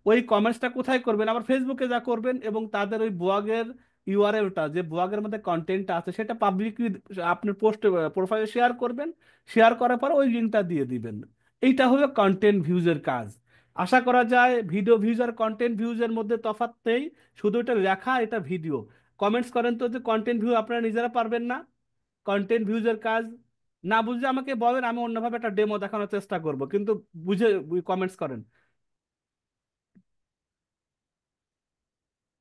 ওই কমেন্টসটা কোথায় করবেন? আবার ফেসবুকে যা করবেন, এবং তাদের ওই ব্লগের ইউআরএলটা, যে ব্লগের মধ্যে কন্টেন্টটা আছে সেটা পাবলিকলি আপনি পোস্ট প্রোফাইলে শেয়ার করবেন, শেয়ার করার পর ওই লিঙ্কটা দিয়ে দিবেন। এইটা হলো কন্টেন্ট ভিউজের কাজ। আশা করা যায় ভিডিও ভিউজ আর কন্টেন্ট ভিউজের মধ্যে তফাৎ নেই, শুধু এটা লেখা, এটা ভিডিও। কমেন্টস করেন তো যে কন্টেন্ট ভিউ আপনারা নিজেরা পারবেন না, কন্টেন্ট ভিউজের কাজ না বুঝলে আমাকে বলেন, আমি অন্যভাবে একটা ডেমো দেখানোর চেষ্টা করব, কিন্তু বুঝে কমেন্টস করেন।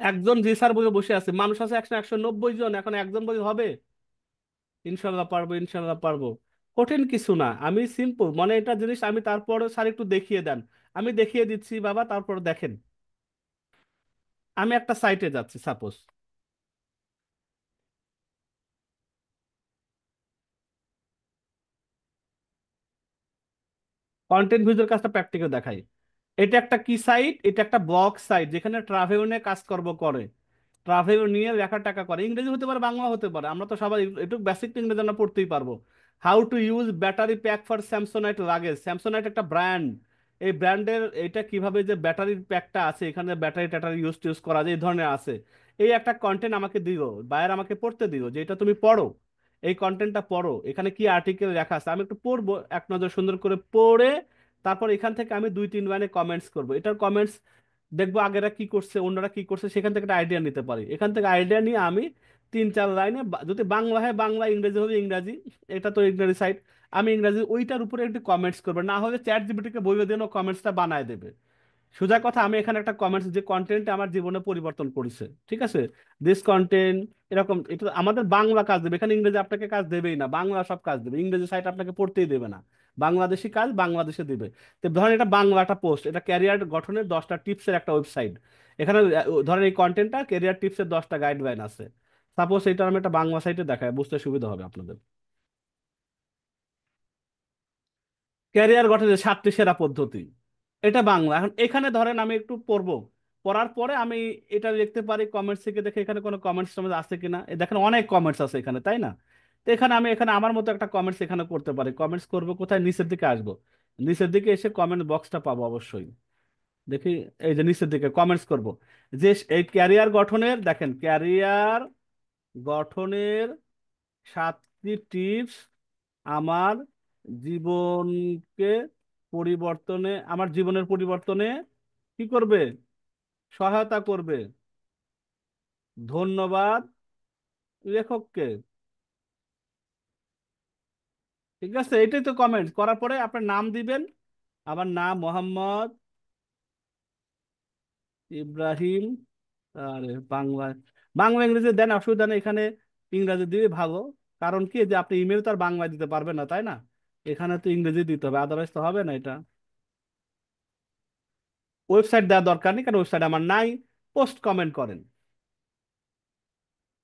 একজন জি স্যার বলে বসে আছে, মানুষ আছে 190 জন, এখন একজন বলে হবে? ইনশাল্লাহ পারবো, ইনশাল্লাহ পারবো। কঠিন কিছু না, আমি সিম্পল মানে এটা জিনিস আমি তারপরে স্যার একটু দেখিয়ে দেন। আমি দেখিয়ে দিচ্ছি বাবা, তারপর দেখেন। আমি একটা সাইটে যাচ্ছি সাপোজ। কন্টেন্ট ভিউজের কাজটা প্র্যাকটিক্যাল দেখাই। এটা একটা কি সাইট? এটা একটা ব্লগ সাইট যেখানে ট্রাভেল নিয়ে কাজকর্ম করে, ট্রাভেল নিয়ে লেখা টাকা করে। ইংরেজি হতে পারে, বাংলা হতে পারে, আমরা তো সবাই একটু বেসিক ইংরেজি আমরা পড়তেই পারবো। How to use battery pack for Samsonite luggage. Samsonite একটা ব্র্যান্ড, এই ব্র্যান্ডের এটা কিভাবে যে ব্যাটারির প্যাকটা আছে, এখানে ব্যাটারি ট্যাটারি ইউজ টিউজ করা যায় এই ধরনের আছে। এই একটা কন্টেন্ট আমাকে দিল, বায়ার আমাকে পড়তে দিল যে এটা তুমি পড়ো, এই কন্টেন্টটা পড়ো, এখানে কি আর্টিকেল লেখা আছে। আমি একটু পড়বো, এক নজর সুন্দর করে পড়ে তারপর এখান থেকে আমি 2-3 লাইনে কমেন্টস করব। এটার কমেন্টস দেখবো আগেরা কি করছে, অন্যরা কি করছে, সেখান থেকে একটা আইডিয়া নিতে পারি। এখান থেকে আইডিয়া নিয়ে আমি 3-4 লাইনে যদি বাংলা হয় বাংলা, ইংরেজি হবে ইংরাজি, এটা তো ইংরেজি সাইট, আমি ইংরাজি ওইটার উপরে একটু কমেন্টস করবো। না হলে চ্যাট জিপিটিকে বইয়ে দিয়ে কমেন্টসটা বানায় দেবে। সোজা কথা, আমি এখানে একটা কমেন্টস যে কন্টেন্ট আমার জীবনে পরিবর্তন করেছে, ঠিক আছে, দিস কন্টেন্ট, এরকম। এটা আমাদের বাংলা কাজ দেবে, এখানে ইংরেজি আপনাকে কাজ দেবেই না, বাংলা সব কাজ দেবে, ইংরেজি সাইট আপনাকে পড়তেই দেবে না, বাংলাদেশি কাজ বাংলাদেশে দিবে। তো ধরেন এটা বাংলা একটা পোস্ট, এটা ক্যারিয়ার গঠনের 10টা টিপসের একটা ওয়েবসাইট। এখানে ধরেন এই কন্টেন্টটা ক্যারিয়ার টিপসের 10টা গাইডলাইন আছে। সাপোজ এটা আমি একটা বাংলা সাইটে দেখাই, বুঝতে সুবিধা হবে আপনাদের। ক্যারিয়ার গঠনের 7টি সেরা পদ্ধতি, এটা বাংলা। এখন এখানে ধরেন আমি একটু পড়বো, পড়ার পরে আমি এটা দেখতে পারি কমেন্টস থেকে, দেখে এখানে কোনো কমেন্টস টমেন্টস আছে কিনা। দেখেন অনেক কমেন্টস আছে এখানে, তাই না? তো এখানে আমি এখানে আমার মতো একটা কমেন্টস এখানে করতে পারি। কমেন্টস করবো কোথায়? নিচের দিকে আসবো, নিচের দিকে এসে কমেন্ট বক্সটা পাবো অবশ্যই। দেখি, এই যে নিচের দিকে কমেন্টস করব, যে এই ক্যারিয়ার গঠনের, দেখেন ক্যারিয়ার গঠনের 7টি টিপস আমার জীবনকে পরিবর্তনে, আমার জীবনের পরিবর্তনে কি করবে? সহায়তা করবে। ধন্যবাদ লেখককে। ঠিক আছে, এটাই তো কমেন্ট করার পরে আপনার নাম দিবেন। আমার নাম মোহাম্মদ ইব্রাহিম। আরে বাংলা, বাংলা ইংরেজি দেন, অসুবিধা নেই এখানে, ইংরেজি দিয়ে ভালো। কারণ কি, যে আপনি ইমেল তো আর বাংলায় দিতে পারবেন না, তাই না? এখানে তো ইংরেজি দিতে হবে, আদারওয়াইজ তো হবে না এটা। ওয়েবসাইট দেওয়ার দরকার নেই, কারণ ওয়েবসাইট আমার নাই। পোস্ট কমেন্ট করেন।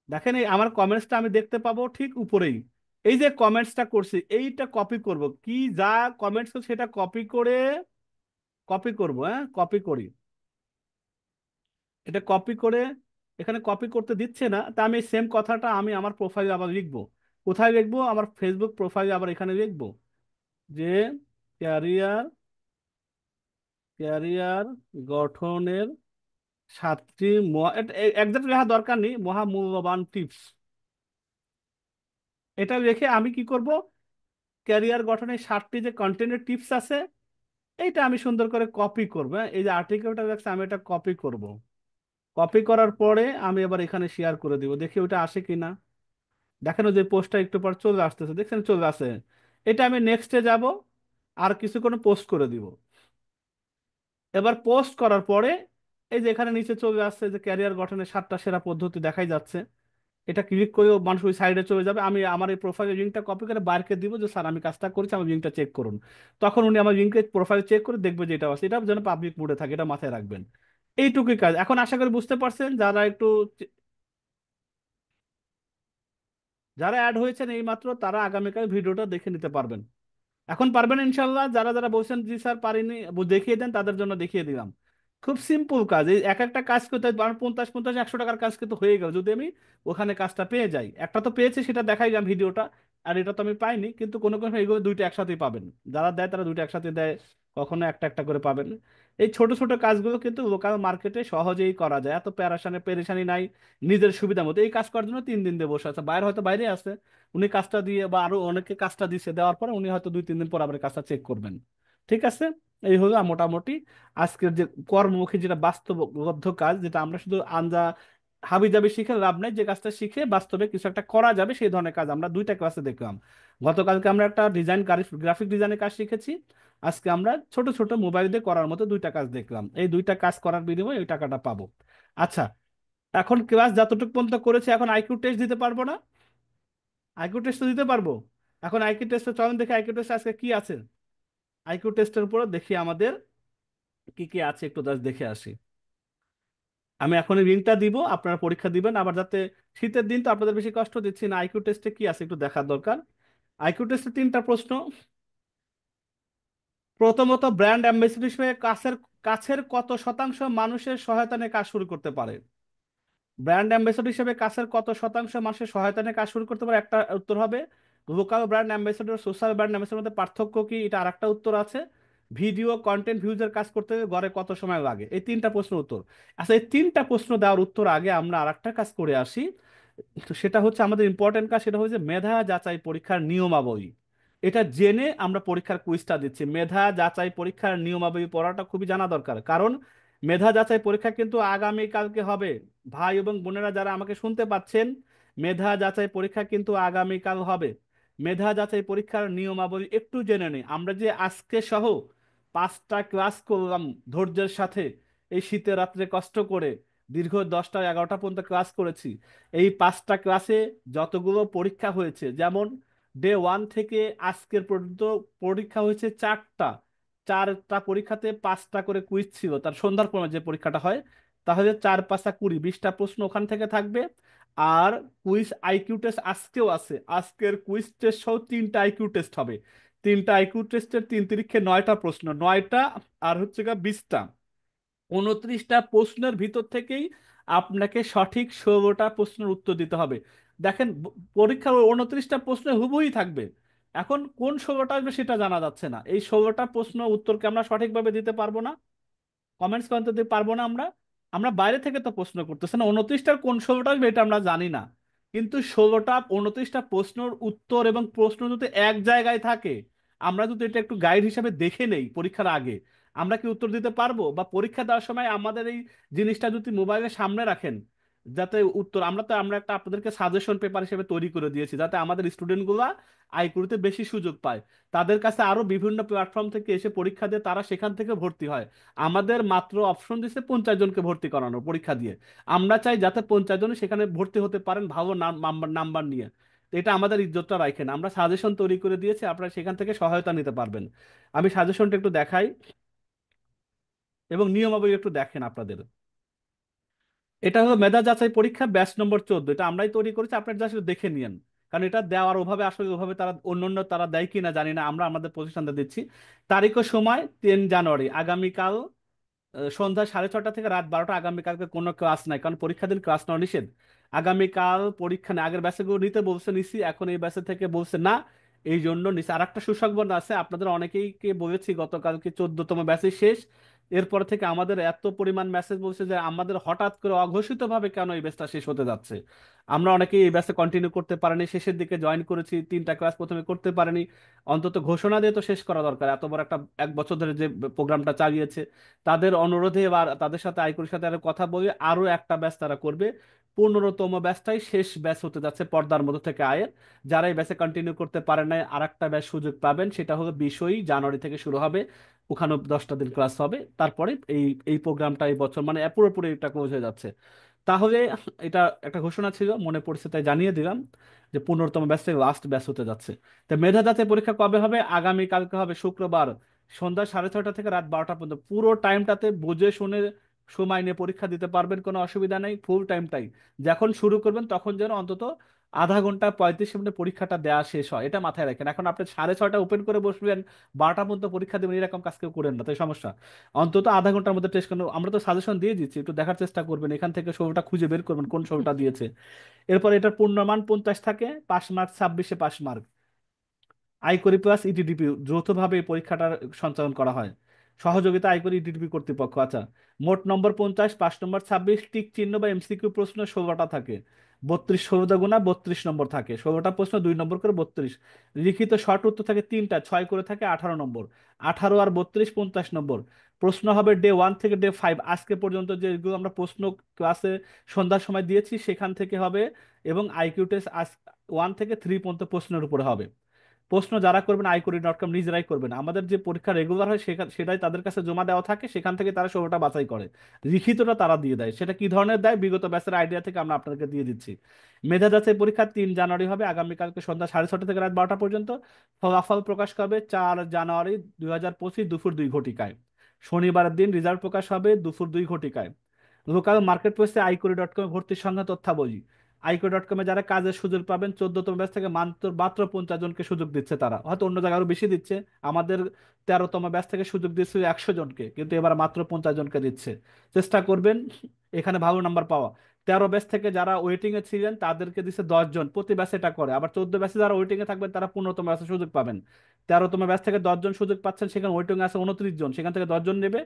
দেখেন এই আমার কমেন্টসটা আমি দেখতে পাবো ঠিক উপরেই। এই যে কমেন্টসটা করছি, এইটা কপি করব, কি যা কমেন্টস সেটা কপি করে, কপি করব, হ্যাঁ কপি করি। এটা কপি করে, এখানে কপি করতে দিচ্ছে না, তা আমি সেম কথাটা আমি আমার প্রোফাইলে আবার লিখবো। কোথায় লিখবো? আমার ফেসবুক প্রোফাইলে আবার এখানে লিখবো যে ক্যারিয়ার, ক্যারিয়ার গঠনের 7টি একজাক্ট লেখা দরকার নেই, মহামূল্যবান টিপস। এটা রেখে আমি কি করব? ক্যারিয়ার গঠনের 7টি যে কন্টেন্টের টিপস আছে, এইটা আমি সুন্দর করে কপি করবো, হ্যাঁ? এই যে আর্টিকেলটা দেখছি আমি এটা কপি করব। কপি করার পরে আমি আবার এখানে শেয়ার করে দিব, দেখি ওটা আসে কিনা। দেখেন ওই যে পোস্টটা একটু পর চলে আসতেছে, দেখছেন চলে আসে। এটা আমি নেক্সটে যাব, আর কিছু কোনো পোস্ট করে দিব। এবার পোস্ট করার পরে এই যে এখানে নিচে চলে আসছে যে ক্যারিয়ার গঠনের 7টা সেরা পদ্ধতি দেখাই যাচ্ছে। এটা ক্লিক করেও মানুষ ওই সাইডে চলে যাবে। আমি আমার এই প্রোফাইলের লিঙ্কটা কপি করে বাইরকে দিব যে স্যার আমি কাজটা করেছি, আমার লিঙ্কটা চেক করুন। তখন উনি আমার লিঙ্কের প্রোফাইল চেক করে দেখবে যে এটা আছে, এটা যেন পাবলিক মোডে থাকে, এটা মাথায় রাখবেন। এইটুকুই কাজ। এখন আশা করি বুঝতে পারছেন, যারা একটু, যারা অ্যাড হয়েছেন এইমাত্র, তারা আগামীকাল ভিডিওটা দেখে নিতে পারবেন। এখন পারবেন ইনশাল্লাহ? যারা যারা বলছেন জি স্যার পারিনি, দেখিয়ে দেন, তাদের জন্য দেখিয়ে দিলাম। খুব সিম্পল কাজ, এই এক একটা কাজ করতে 50-50-100 টাকার কাজ কিন্তু হয়ে গেল যদি আমি ওখানে কাজটা পেয়ে যাই। একটা তো পেয়েছি, সেটা দেখাইলাম ভিডিওটা, আর এটা তো আমি পাইনি, কিন্তু কোনো কোনো এগুলো দুইটা একসাথেই পাবেন। যারা দেয় তারা দুইটা একসাথে দেয়, কখনো একটা একটা করে পাবেন। এই ছোট ছোট কাজগুলো কিন্তু লোকাল মার্কেটে সহজেই করা যায়, এত পেরেশানি নাই। নিজের সুবিধা মতো এই কাজ করার জন্য 3 দিন দিয়ে বসে আছে, বাইরে হয়তো বাইরে আছে, উনি কাজটা দিয়ে বা আরো অনেকে কাজটা দিচ্ছে, দেওয়ার পরে উনি হয়তো 2-3 দিন পর আবার কাজটা চেক করবেন। ঠিক আছে, এই হলো মোটামুটি আজকের যে কর্মমুখী, যেটা বাস্তববদ্ধ কাজ, যেটা আমরা শুধু হাবিজাবি শিখে লাভ নাই, যে কাজটা শিখে বাস্তবে কিছু একটা করা যাবে সেই ধরনের কাজ আমরা 2টা ক্লাসে দেখলাম। গতকালকে আমরা একটা গ্রাফিক ডিজাইনের কাজ শিখেছি। আজকে আমরা ছোট ছোট মোবাইল দিয়ে করার মতো 2টা কাজ দেখলাম, এই 2টা কাজ করার বিনিময়ে ওই টাকাটা পাবো। আচ্ছা, এখন ক্লাস যতটুকু পর্যন্ত করেছে, এখন আইকিউ টেস্ট দিতে পারবো না? আইকিউ টেস্ট তো দিতে পারবো। এখন আইকিউ টেস্টে চলেন দেখি আইকিউ টেস্ট আজকে কি আছে। আইকিউ টেস্টের উপরে দেখি আমাদের কি কি আছে, একটু জাস্ট দেখে আসি। আমি এখন লিঙ্কটা দিব, আপনারা পরীক্ষা দিবেন আবার, যাতে শীতের দিন তো আপনাদের বেশি কষ্ট দিচ্ছি না। আইকিউ টেস্টে কি আছে একটু দেখার দরকার। আইকিউ টেস্টে তিনটা প্রশ্ন। প্রথমত, ব্র্যান্ড অ্যাম্বাসেডর হিসেবে কাছের কাছের কত শতাংশ মানুষের সহায়তা নিয়ে কাজ শুরু করতে পারে? ব্র্যান্ড অ্যাম্বাসেডর হিসেবে কাছের কত শতাংশ মানুষের সহায়তা নিয়ে কাজ শুরু করতে পারে? একটা উত্তর হবে। Local brand ambassador, social brand ambassador মধ্যে পার্থক্য কি, এটা আরেকটা উত্তর আছে। ভিডিও কন্টেন্ট ভিউজের কাজ করতে গড়ে কত সময় লাগে? এই তিনটা প্রশ্ন উত্তর। আচ্ছা, এই তিনটা প্রশ্ন দেওয়ার উত্তর আগে আমরা আরেকটা কাজ করে আসি। তো সেটা হচ্ছে আমাদের ইম্পর্টেন্ট কাজ, সেটা হচ্ছে মেধা যাচাই পরীক্ষার নিয়মাবলী। এটা জেনে আমরা পরীক্ষার কুইজটা দিচ্ছি। মেধা যাচাই পরীক্ষার নিয়মাবলী পড়াটা খুবই জানা দরকার, কারণ মেধা যাচাই পরীক্ষা কিন্তু আগামী কালকে হবে। ভাই এবং বোনেরা যারা আমাকে শুনতে পাচ্ছেন, মেধা যাচাই পরীক্ষা কিন্তু আগামীকাল হবে। মেধা যাচাই পরীক্ষার নিয়মাবলী একটু জেনে নিই। আমরা যে আজকে সহ 5টা ক্লাস করলাম ধৈর্যের সাথে, এই শীতের রাত্রে কষ্ট করে দীর্ঘ 10টা 11টা পর্যন্ত ক্লাস করেছি। এই 5টা ক্লাসে যতগুলো পরীক্ষা হয়েছে, যেমন ডে 1 থেকে আজকের পর্যন্ত পরীক্ষা হয়েছে 4টা। 4টা পরীক্ষাতে 5টা করে কুইজ ছিল, তার সন্ধ্যার পর যে পরীক্ষাটা হয়। তাহলে 4 5 20, 20টা প্রশ্ন ওখান থেকে থাকবে। আর কুইজ আইকিউ টেস্ট আজকেও আছে, আজকের কুইজ টেস্ট সহ 3টা আইকিউ টেস্ট হবে। 3টা আইকিউ টেস্টের 3 তিরিক্ষে 9টা প্রশ্ন, 9টা আর হচ্ছে গা 20টা, 29টা প্রশ্নের ভিতর থেকেই আপনাকে সঠিক 16টা প্রশ্নের উত্তর দিতে হবে। দেখেন, পরীক্ষার 29টা প্রশ্ন হুবহুই থাকবে। এখন কোন 16টা আসবে সেটা জানা যাচ্ছে না। এই 16টা প্রশ্ন উত্তরকে আমরা সঠিকভাবে দিতে পারবো না। কমেন্টস করতে দিতে পারবো না আমরা। আমরা বাইরে থেকে তো প্রশ্ন করতেছে না, 29টার কোন 16টা আসবে এটা আমরা জানি না। কিন্তু 29টা প্রশ্নের উত্তর এবং প্রশ্ন যদি এক জায়গায় থাকে, আমরা যদি এটা একটু গাইড হিসাবে দেখে নেই পরীক্ষার আগে, আমরা কি উত্তর দিতে পারবো? বা পরীক্ষা দেওয়ার সময় আমাদের এই জিনিসটা যদি মোবাইলের সামনে রাখেন, যাতে উত্তর, আমরা একটা আপনাদেরকে সাজেশন পেপার হিসেবে তৈরি করে দিয়েছি, যাতে আমাদের স্টুডেন্টগুলা আইকিউতে বেশি সুযোগ পায়। তাদের কাছে আরো বিভিন্ন প্ল্যাটফর্ম থেকে এসে পরীক্ষা দিয়ে তারা সেখান থেকে ভর্তি হয়। আমাদের মাত্র অপশন দিচ্ছে 50 জনকে ভর্তি করানোর পরীক্ষা দিয়ে। আমরা চাই যাতে 50 জন সেখানে ভর্তি হতে পারেন ভালো নাম্বার নাম্বার নিয়ে। তো এটা আমাদের ইজ্জতটা রাখেন, আমরা সাজেশন তৈরি করে দিয়েছি, আপনারা সেখান থেকে সহায়তা নিতে পারবেন। আমি সাজেশনটা একটু দেখাই এবং নিয়মাবলী একটু দেখেন আপনাদের। এটা হলো মেধা যাচাই পরীক্ষা ব্যাচ নম্বর 14, এটা আমরাই তৈরি করেছি, আপনারা জাস্ট দেখে নিন। কারণ এটা দেওয়ার ওভাবে আসলে ওভাবে তারা অন্যান্য তারা দেয় কিনা জানি না, আমরা আমাদের প্রতিষ্ঠানটা দিচ্ছি। তারিখ ও সময় 3 জানুয়ারি, আগামীকাল সন্ধ্যা 6:30 থেকে রাত 12টা। আগামীকালকে কোনো ক্লাস নাই, কারণ পরীক্ষা দিন ক্লাস নেওয়া নিষেধ। আগামীকাল পরীক্ষা নেই, আগের ব্যাচেগুলো নিতে বলছে নিছি, এখন এই ব্যাচে থেকে বলছে না, এই জন্য নিছে। আর একটা সুসংবাদ আছে, আপনাদের অনেকেইকে বলেছি গতকালকে 14তম ব্যাচে শেষ। এরপর থেকে আমাদের এত পরিমাণ মেসেজ বলছে যে আমাদের হঠাৎ করে অঘোষিতভাবে কেন এই ব্যাচটা শেষ হতে যাচ্ছে। আমরা অনেকেই এই ব্যাচে কন্টিনিউ করতে পারিনি, শেষের দিকে জয়েন করেছি, 3টা ক্লাস প্রথমে করতে পারিনি। অন্তত ঘোষণা দিয়ে তো শেষ করা দরকার, এত বড় একটা 1 বছর ধরে যে প্রোগ্রামটা চালিয়েছে। তাদের অনুরোধে বা তাদের সাথে আইকুর সাথে আরো কথা বলে আরো একটা ব্যাচ তারা করবে। 15তম ব্যাচটাই শেষ ব্যাচ হতে যাচ্ছে পর্দার মধ্যে থেকে আয়ের। যারা এই ব্যাচে কন্টিনিউ করতে পারে না, আর একটা ব্যাচ সুযোগ পাবেন, সেটা হলো 20ই জানুয়ারি থেকে শুরু হবে। ওখানে 10টা দিন ক্লাস হবে, তারপরে এই এই প্রোগ্রামটা এই বছর মানে পুরোপুরি এটা ক্লোজ হয়ে যাচ্ছে। তাহলে এটা একটা ঘোষণা ছিল, মনে পড়ছে তাই জানিয়ে দিলাম যে 15তম ব্যাচটা লাস্ট ব্যাচ হতে যাচ্ছে। তো মেধা যাচাই পরীক্ষা কবে হবে? আগামী কালকে হবে, শুক্রবার সন্ধ্যা 6:30 থেকে রাত 12টা পর্যন্ত। পুরো টাইমটাতে বুঝে শুনে সময় নিয়ে পরীক্ষা দিতে পারবেন, কোনো অসুবিধা নেই। ফুল টাইমটাই যখন শুরু করবেন তখন যেন অন্তত আধা ঘন্টা 35 মিনিটে পরীক্ষাটা দেওয়া শেষ হয়, এটা মাথায় রাখেন। এখন আপনি 6:30 ওপেন করে বসবেন, 12টা পর্যন্ত পরীক্ষা দেবেন, এরকম কাজ কেউ করেন না, তাই সমস্যা। অন্তত আধা ঘন্টার মধ্যে টেস্ট করেন। আমরা তো সাজেশন দিয়ে দিচ্ছি, একটু দেখার চেষ্টা করবেন, এখান থেকে শোটা খুঁজে বের করবেন কোন শোটা দিয়েছে। এরপর এটার পূর্ণমান 50 থাকে, পাস মার্ক 26-এ পাস মার্ক। আইকরি প্লাস ইডিডিপি যৌথভাবে এই পরীক্ষাটার সঞ্চালন করা হয়। সহযোগিতা আইকরি ইডিডিপি কর্তৃপক্ষ। আচ্ছা, মোট নম্বর 50, পাঁচ নম্বর 26, টিক চিহ্ন বা এমসিকিউ প্রশ্ন 16টা থাকে। 32 16 গুণা 32 নম্বর থাকে, 16টা প্রশ্ন 2 নম্বর করে 32। লিখিত শর্ট উত্তর থাকে 3টা, 6 করে থাকে 18 নম্বর। 18 আর 32 50 নম্বর। প্রশ্ন হবে ডে 1 থেকে ডে 5, আজকে পর্যন্ত যেগুলো আমরা প্রশ্ন ক্লাসে সন্ধ্যার সময় দিয়েছি সেখান থেকে হবে। এবং আইকিউ টেস্ট 1 থেকে 3 পর্যন্ত প্রশ্নের উপরে হবে। প্রশ্ন যারা করবেন iQuery.com নিজেরাই করবেন। আমাদের যে পরীক্ষা রেগুলার হয় সেটাই তাদের কাছে জমা দেওয়া থাকে, সেখান থেকে তারা 16টা বাছাই করে, লিখিতটা তারা দিয়ে দেয়। সেটা কি ধরনের দেয়, বিগত ব্যাচের আইডিয়া থেকে আমরা আপনাদেরকে দিয়ে দিচ্ছি। মেধা যাচাই পরীক্ষা 3 জানুয়ারি হবে, আগামীকালকে সন্ধ্যা 6:30 থেকে রাত 12টা পর্যন্ত। ফলাফল প্রকাশ হবে 4 জানুয়ারি 2025 দুপুর 2 ঘটিকায়। শনিবারের দিন রেজাল্ট প্রকাশ হবে দুপুর 2 ঘটিকায়। লোকাল মার্কেট প্লেসে iQuery.com ভর্তির সংখ্যা তথ্যাবলী। iQuery.com যারা কাজের সুযোগ পাবেন, 14তম ব্যাচ থেকে মাত্র মাত্র 50 জনকে সুযোগ দিচ্ছে, তারা হয়তো অন্য জায়গায় আরো বেশি দিচ্ছে। আমাদের 13তম ব্যাচ থেকে সুযোগ দিচ্ছে 100 জনকে, কিন্তু এবার মাত্র 50 জনকে দিচ্ছে। চেষ্টা করবেন এখানে ভালো নাম্বার পাওয়া। 13 ব্যাচ থেকে যারা ওয়েটিং এ ছিলেন তাদেরকে দিচ্ছে 10 জন, প্রতি ব্যাচে এটা করে। আবার 14 ব্যাচে যারা ওয়েটিং এ থাকবেন তারা 15তম ব্যাচে সুযোগ পাবেন। 13তম ব্যাচ থেকে 10 জন সুযোগ পাচ্ছেন, সেখানে ওয়েটিং আছে 29 জন, সেখান থেকে 10 জন নেবে।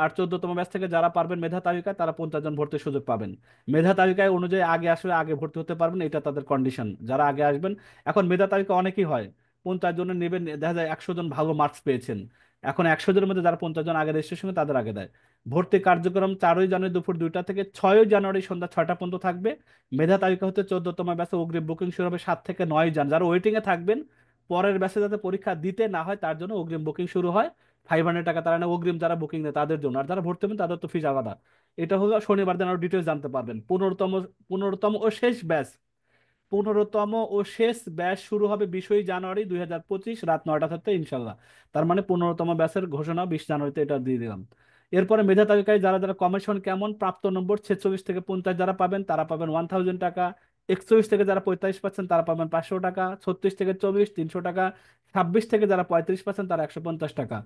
আর 14তম ব্যাচ থেকে যারা পারবেন মেধা তালিকায়, তারা 50 জন ভর্তির সুযোগ পাবেন। মেধা তালিকায় অনুযায়ী আগে আসলে আগে ভর্তি হতে পারবেন, এটা তাদের কন্ডিশন, যারা আগে আসবেন। এখন মেধা তালিকা অনেকেই হয়, 50 জনের নেবেন, দেখা যায় 100 জন ভালো মার্কস পেয়েছেন। এখন 100 জনের মধ্যে যারা 50 জন আগে রেজিস্ট্রেশন তাদের আগে দেয়। ভর্তি কার্যক্রম 4ই জানুয়ারি দুপুর 2টা থেকে 6ই জানুয়ারি সন্ধ্যা 6টা পর্যন্ত থাকবে। মেধা তালিকা হতে 14তম ব্যাচে অগ্রিম বুকিং শুরু হবে 7 থেকে 9 জানুয়ারি। যারা ওয়েটিং এ থাকবেন, পরের ব্যাচে যাতে পরীক্ষা দিতে না হয় তার জন্য অগ্রিম বুকিং শুরু হয়। 500 টাকা তারা না অগ্রিম, যারা বুকিং নেয় তাদের জন্য, আর যারা ভর্তি হবেন তাদের তো ফিস আলাদা। এটা হলো শনিবার দিন আরো ডিটেলস জানতে পারবেন। 15তম ও শেষ ব্যাচ, 15তম ও শেষ ব্যাচ শুরু হবে 20ই জানুয়ারি 2025 রাত 9টা থেকে ইনশাল্লাহ। তার মানে 15তম ব্যাচের ঘোষণা 20 জানুয়ারিতে এটা দিয়ে দিলাম। এরপরে মেধা তালিকায় যারা যারা কমিশন কেমন, প্রাপ্ত নম্বর 46 থেকে 50 যারা পাবেন তারা পাবেন 1000 টাকা। 41 থেকে যারা 45 পাচ্ছেন তারা পাবেন 500 টাকা। 36 থেকে 40 300 টাকা। 26 থেকে যারা 35 পাচ্ছেন তারা 150 টাকা।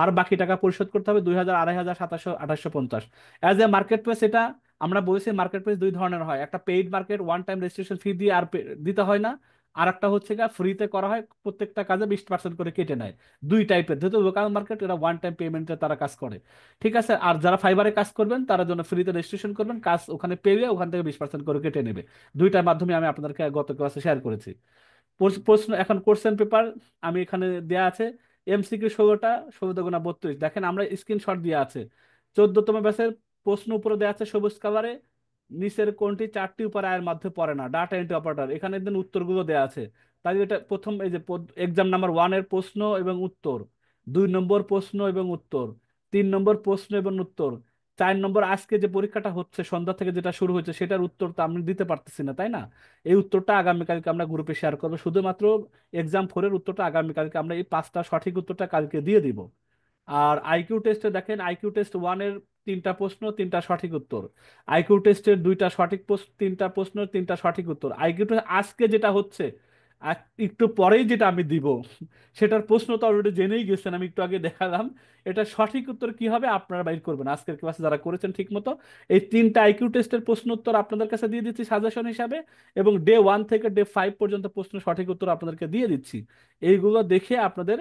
আর বাকি টাকা পরিশোধ করতে হবে 2000, 2500, 2700, 2850। অ্যাজ এ মার্কেট প্লেস এটা আমরা বলেছি মার্কেট প্লেস দুই ধরনের হয়, একটা paid market, one time registration fee দিয়ে আর দিতে হয় না। আর একটা হচ্ছে গা ফ্রিতে করা হয়, প্রত্যেকটা কাজে 20% করে কেটে নেয়। দুই টাইপের, যেহেতু লোকাল মার্কেট এরা ওয়ান টাইম পেমেন্টে তারা কাজ করে। ঠিক আছে, আর যারা ফাইবারে কাজ করবেন তারা জন্য ফ্রিতে রেজিস্ট্রেশন করবেন, কাজ ওখানে পেয়ে ওখান থেকে 20% করে কেটে নেবে। দুইটার মাধ্যমে আমি আপনাদেরকে গত ক্লাসে শেয়ার করেছি। প্রশ্ন এখন কোশ্চেন পেপার আমি এখানে দেয়া আছে। এমসিকিউ 16টা, 16×32, দেখেন আমরা স্ক্রিনশট দিয়ে আছে। 14তম ব্যাচের প্রশ্ন উপরে দেওয়া আছে সবুজ কালারে, নিচের কোনটি 4টি উপরে আয়ের মধ্যে পড়ে না, ডাটা এন্ট্রি অপারেটর, এখানে দিন উত্তরগুলো দেওয়া আছে। তাই এটা প্রথম এই যে এক্সাম নাম্বার 1 এর প্রশ্ন এবং উত্তর, 2 নম্বর প্রশ্ন এবং উত্তর, 3 নম্বর প্রশ্ন এবং উত্তর, 4 নম্বর আজকে যে পরীক্ষাটা হচ্ছে সন্ধ্যা থেকে যেটা শুরু হয়েছে সেটার উত্তর তো আমি দিতে পারতেছি না, তাই না? এই উত্তরটা আগামীকালকে আমরা গ্রুপে শেয়ার করবো, শুধুমাত্র এক্সাম 4 এর উত্তরটা আগামীকালকে আমরা এই 5টা সঠিক উত্তরটা কালকে দিয়ে দিব। আর আইকিউ টেস্টে দেখেন, আইকিউ টেস্ট 1 এর 3টা প্রশ্ন 3টা সঠিক উত্তর, আইকিউ টেস্টের 2টা সঠিক প্রশ্ন 3টা প্রশ্ন 3টা সঠিক উত্তর। আইকিউ টেস্ট আজকে যেটা হচ্ছে একটু পরেই যেটা আমি দিব সেটার প্রশ্ন তো অলরেডি জেনেই গেছেন, আমি একটু আগে দেখালাম। এটা সঠিক উত্তর কি হবে আপনারা বাইর করবেন আজকের ক্লাসে যারা করেছেন ঠিক মতো। এই 3টা আইকিউ টেস্টের প্রশ্ন উত্তর আপনাদের কাছে দিয়ে দিচ্ছি সাজেশন হিসাবে, এবং ডে 1 থেকে ডে 5 পর্যন্ত প্রশ্ন সঠিক উত্তর আপনাদেরকে দিয়ে দিচ্ছি। এইগুলো দেখে আপনাদের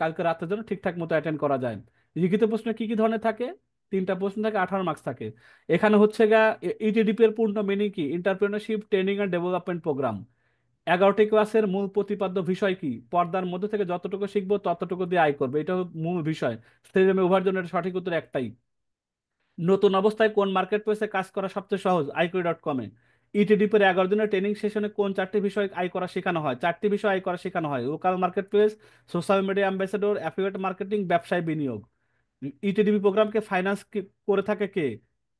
কালকে রাতের জন্য ঠিকঠাক মতো অ্যাটেন্ড করা যায়। লিখিত প্রশ্ন কি কি ধরনের থাকে, 3টা প্রশ্ন থাকে, 18 মার্কস থাকে। এখানে হচ্ছে গা ইটিডিপি এর পূর্ণ মিনিং কি, entrepreneurship training and development programme. 11টি ক্লাসের মূল প্রতিপাদ্য বিষয় কি, পর্দার মধ্যে থেকে যতটুকু শিখবো ততটুকু দিয়ে আয় করবে, এটা হলো মূল বিষয়। সেজন্য উভয়ের জন্য এটা সঠিক উত্তর একটাই। নতুন অবস্থায় কোন মার্কেট প্লেসে কাজ করা সবচেয়ে সহজ, iQuery.com এ। ইটিডিপির 11 দিনের ট্রেনিং সেশনে কোন 4টি বিষয় আয় করা শেখানো হয়, 4টি বিষয় আয় করা শেখানো হয়, local market place, social media ambassador, affiliate marketing, ব্যবসায় বিনিয়োগ। ইটিডিপি প্রোগ্রামকে ফাইন্যান্স করে থাকে কে,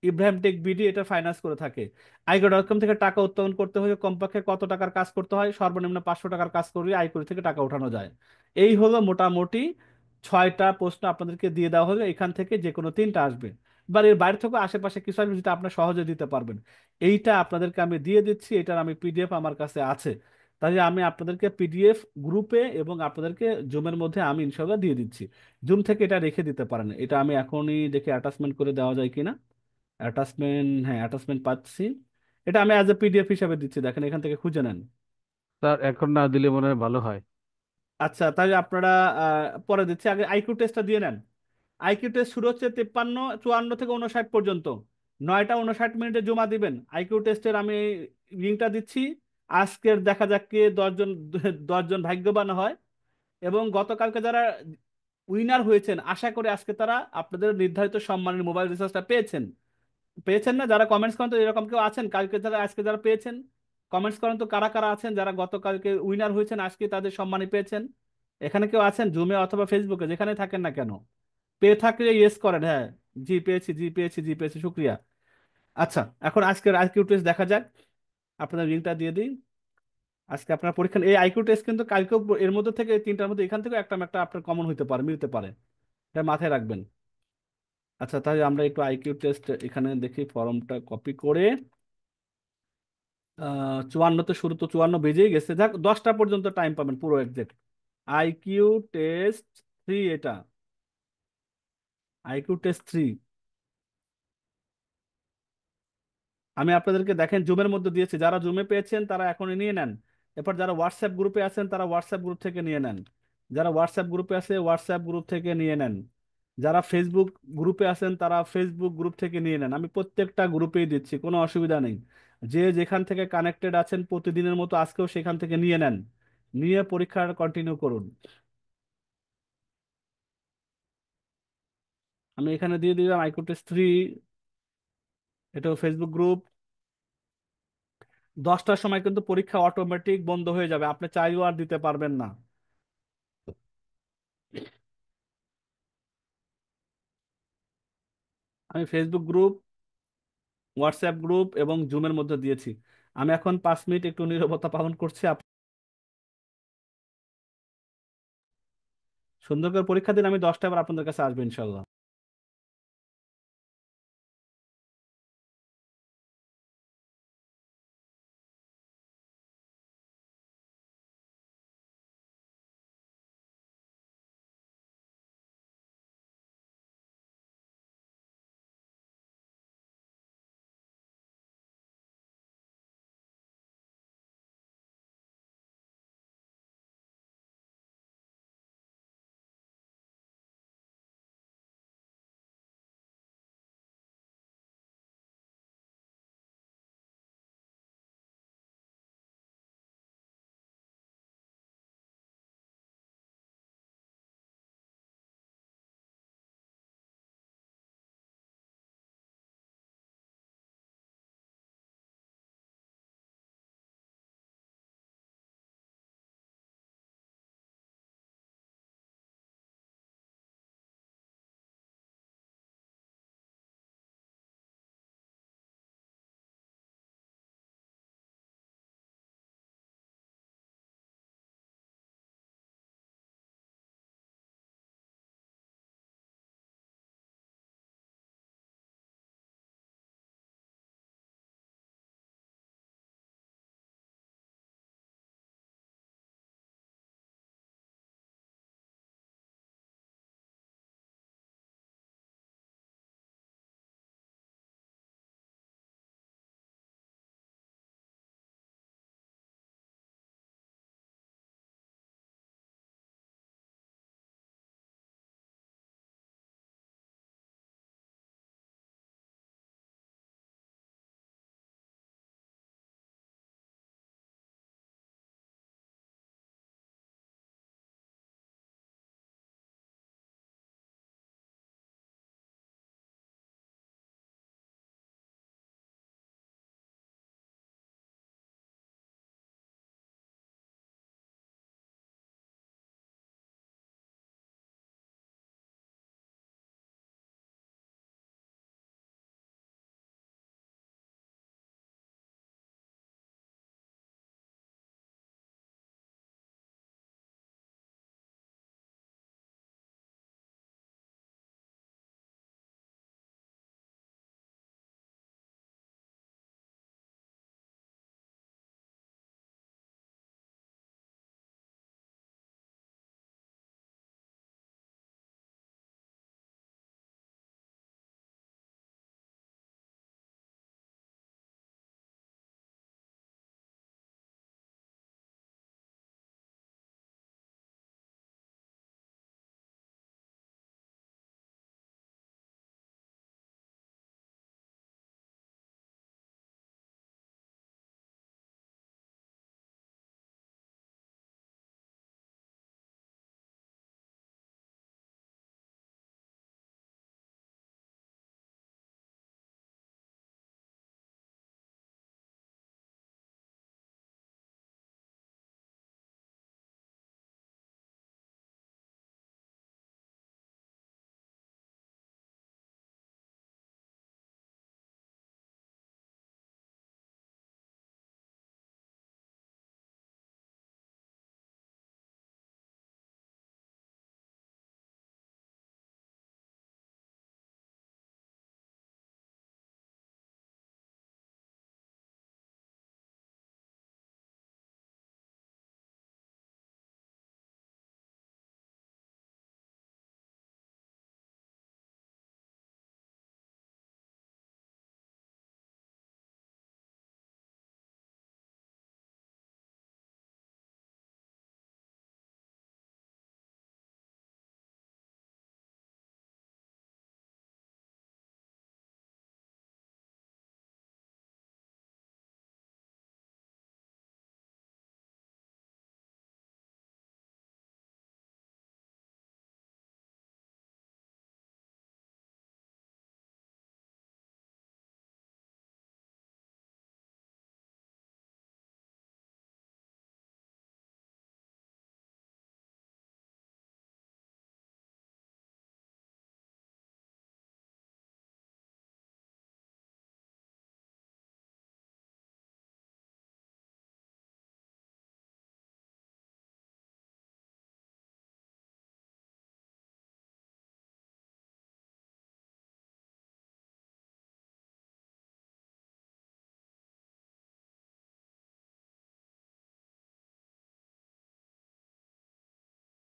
ইব্রাহিম টেক বিডি এটা ফাইন্যান্স করে থাকে। iQuery.com থেকে টাকা উত্তোলন করতে হলে কমপক্ষে কত টাকার কাজ করতে হয়, সর্বনিম্ন 500 টাকার কাজ করলে iQuery থেকে টাকা উঠানো যায়। এই হলো মোটামুটি 6টা প্রশ্ন আপনাদেরকে দিয়ে দেওয়া হলো, এখান থেকে যে কোনো 3টা আসবে। বা এর বাইরে থেকে আশেপাশে কিছু আসবে যেটা আপনার সহজে দিতে পারবেন। এইটা আপনাদেরকে আমি দিয়ে দিচ্ছি, এটার আমি পিডিএফ আমার কাছে আছে। তাই আমি আপনাদেরকে পিডিএফ গ্রুপে এবং আপনাদেরকে জুমের মধ্যে আমি ইনশাল্লাহ দিয়ে দিচ্ছি। জুম থেকে এটা রেখে দিতে পারেন, এটা আমি এখনই দেখে অ্যাটাচমেন্ট করে দেওয়া যায় কিনা। অ্যাটাচমেন্ট, হ্যাঁ অ্যাটাচমেন্ট পাচ্ছি। এটা আমি অ্যাজ এ পিডিএফ হিসাবে দিচ্ছি, দেখেন এখান থেকে খুঁজে নেন। স্যার এখন না দিলে মনে হয় ভালো হয়। আচ্ছা তাহলে আপনারা পরে দিচ্ছি, আগে আইকিউ টেস্টটা দিয়ে নেন। আইকিউ টেস্ট শুরু হচ্ছে 54 থেকে 59 পর্যন্ত, 9টা 59 মিনিটে জমা দিবেন। আইকিউ টেস্টের আমি লিঙ্কটা দিচ্ছি। আজকের দেখা যাক কে 10 জন 10 জন ভাগ্যবান হয়। এবং গতকালকে যারা উইনার হয়েছেন আশা করি আজকে তারা আপনাদের নির্ধারিত সম্মানের মোবাইল রিচার্জটা পেয়েছেন। পেয়েছেন না, যারা কমেন্টস করেন তো এরকম কেউ আছেন কালকে, যারা আজকে যারা পেয়েছেন? কমেন্টস করেন তো কারা কারা আছেন যারা গতকালকে উইনার হয়েছেন, আজকে তাদের সম্মানী পেয়েছেন। এখানে কেউ আছেন জুমে অথবা ফেসবুকে, যেখানে থাকেন না কেন? পেয়ে থাকলে ইয়েস করেন, হ্যাঁ। জি পেয়েছি, জি পেয়েছি, জি পেয়েছি, শুক্রিয়া। আচ্ছা, এখন আজকের আইকিউ টেস্ট দেখা যাক। আপনাদের লিঙ্কটা দিয়ে দিই। আজকে আপনার পরীক্ষা, এই আইকিউ টেস্ট কিন্তু কালকেও এর মধ্যে থেকে এই তিনটার মধ্যে এখান থেকে একটা না একটা আপনার কমন হতে পারে, মিলতে পারে। এটা মাথায় রাখবেন। আচ্ছা, তাহলে আমরা একটু আইকিউ টেস্ট এখানে দেখি, ফর্মটা কপি করে 54 শুরু, তো 54 বেজেই গেছে, যাক 10টা পর্যন্ত টাইম পাবেন পুরো একজ্যাক্ট। আইকিউ টেস্ট 3 এটা, আইকিউ টেস্ট 3। আমি আপনাদেরকে দেখেন জুমের মধ্যে দিয়েছি, যারা জুমে পেয়েছেন তারা এখনই নিয়ে নেন। এরপর যারা হোয়াটসঅ্যাপ গ্রুপে আছেন তারা হোয়াটসঅ্যাপ গ্রুপ থেকে নিয়ে নেন। যারা হোয়াটসঅ্যাপ গ্রুপে আছে হোয়াটসঅ্যাপ গ্রুপ থেকে নিয়ে নেন। যারা ফেসবুক গ্রুপে আছেন তারা ফেসবুক গ্রুপ থেকে নিয়ে নেন। আমি প্রত্যেকটা গ্রুপেই দিচ্ছি, কোনো অসুবিধা নেই। যে যেখান থেকে কানেক্টেড আছেন প্রতিদিনের মতো আজকেও সেখান থেকে নিয়ে নেন, নিয়ে পরীক্ষার কন্টিনিউ করুন। আমি এখানে দিয়ে দিলাম আইকোটেস 3, এটাও ফেসবুক গ্রুপ। 10টার সময় কিন্তু পরীক্ষা অটোমেটিক বন্ধ হয়ে যাবে, আপনি চাইলেও আর দিতে পারবেন না। আমি ফেসবুক গ্রুপ, হোয়াটসঅ্যাপ গ্রুপ এবং জুমের মধ্যে দিয়েছি। আমি এখন 5 মিনিট একটু নীরবতা পালন করছি। সুন্দর করে পরীক্ষা দিন, আমি 10টা আবার আপনাদের কাছে আসবো ইনশাল্লাহ।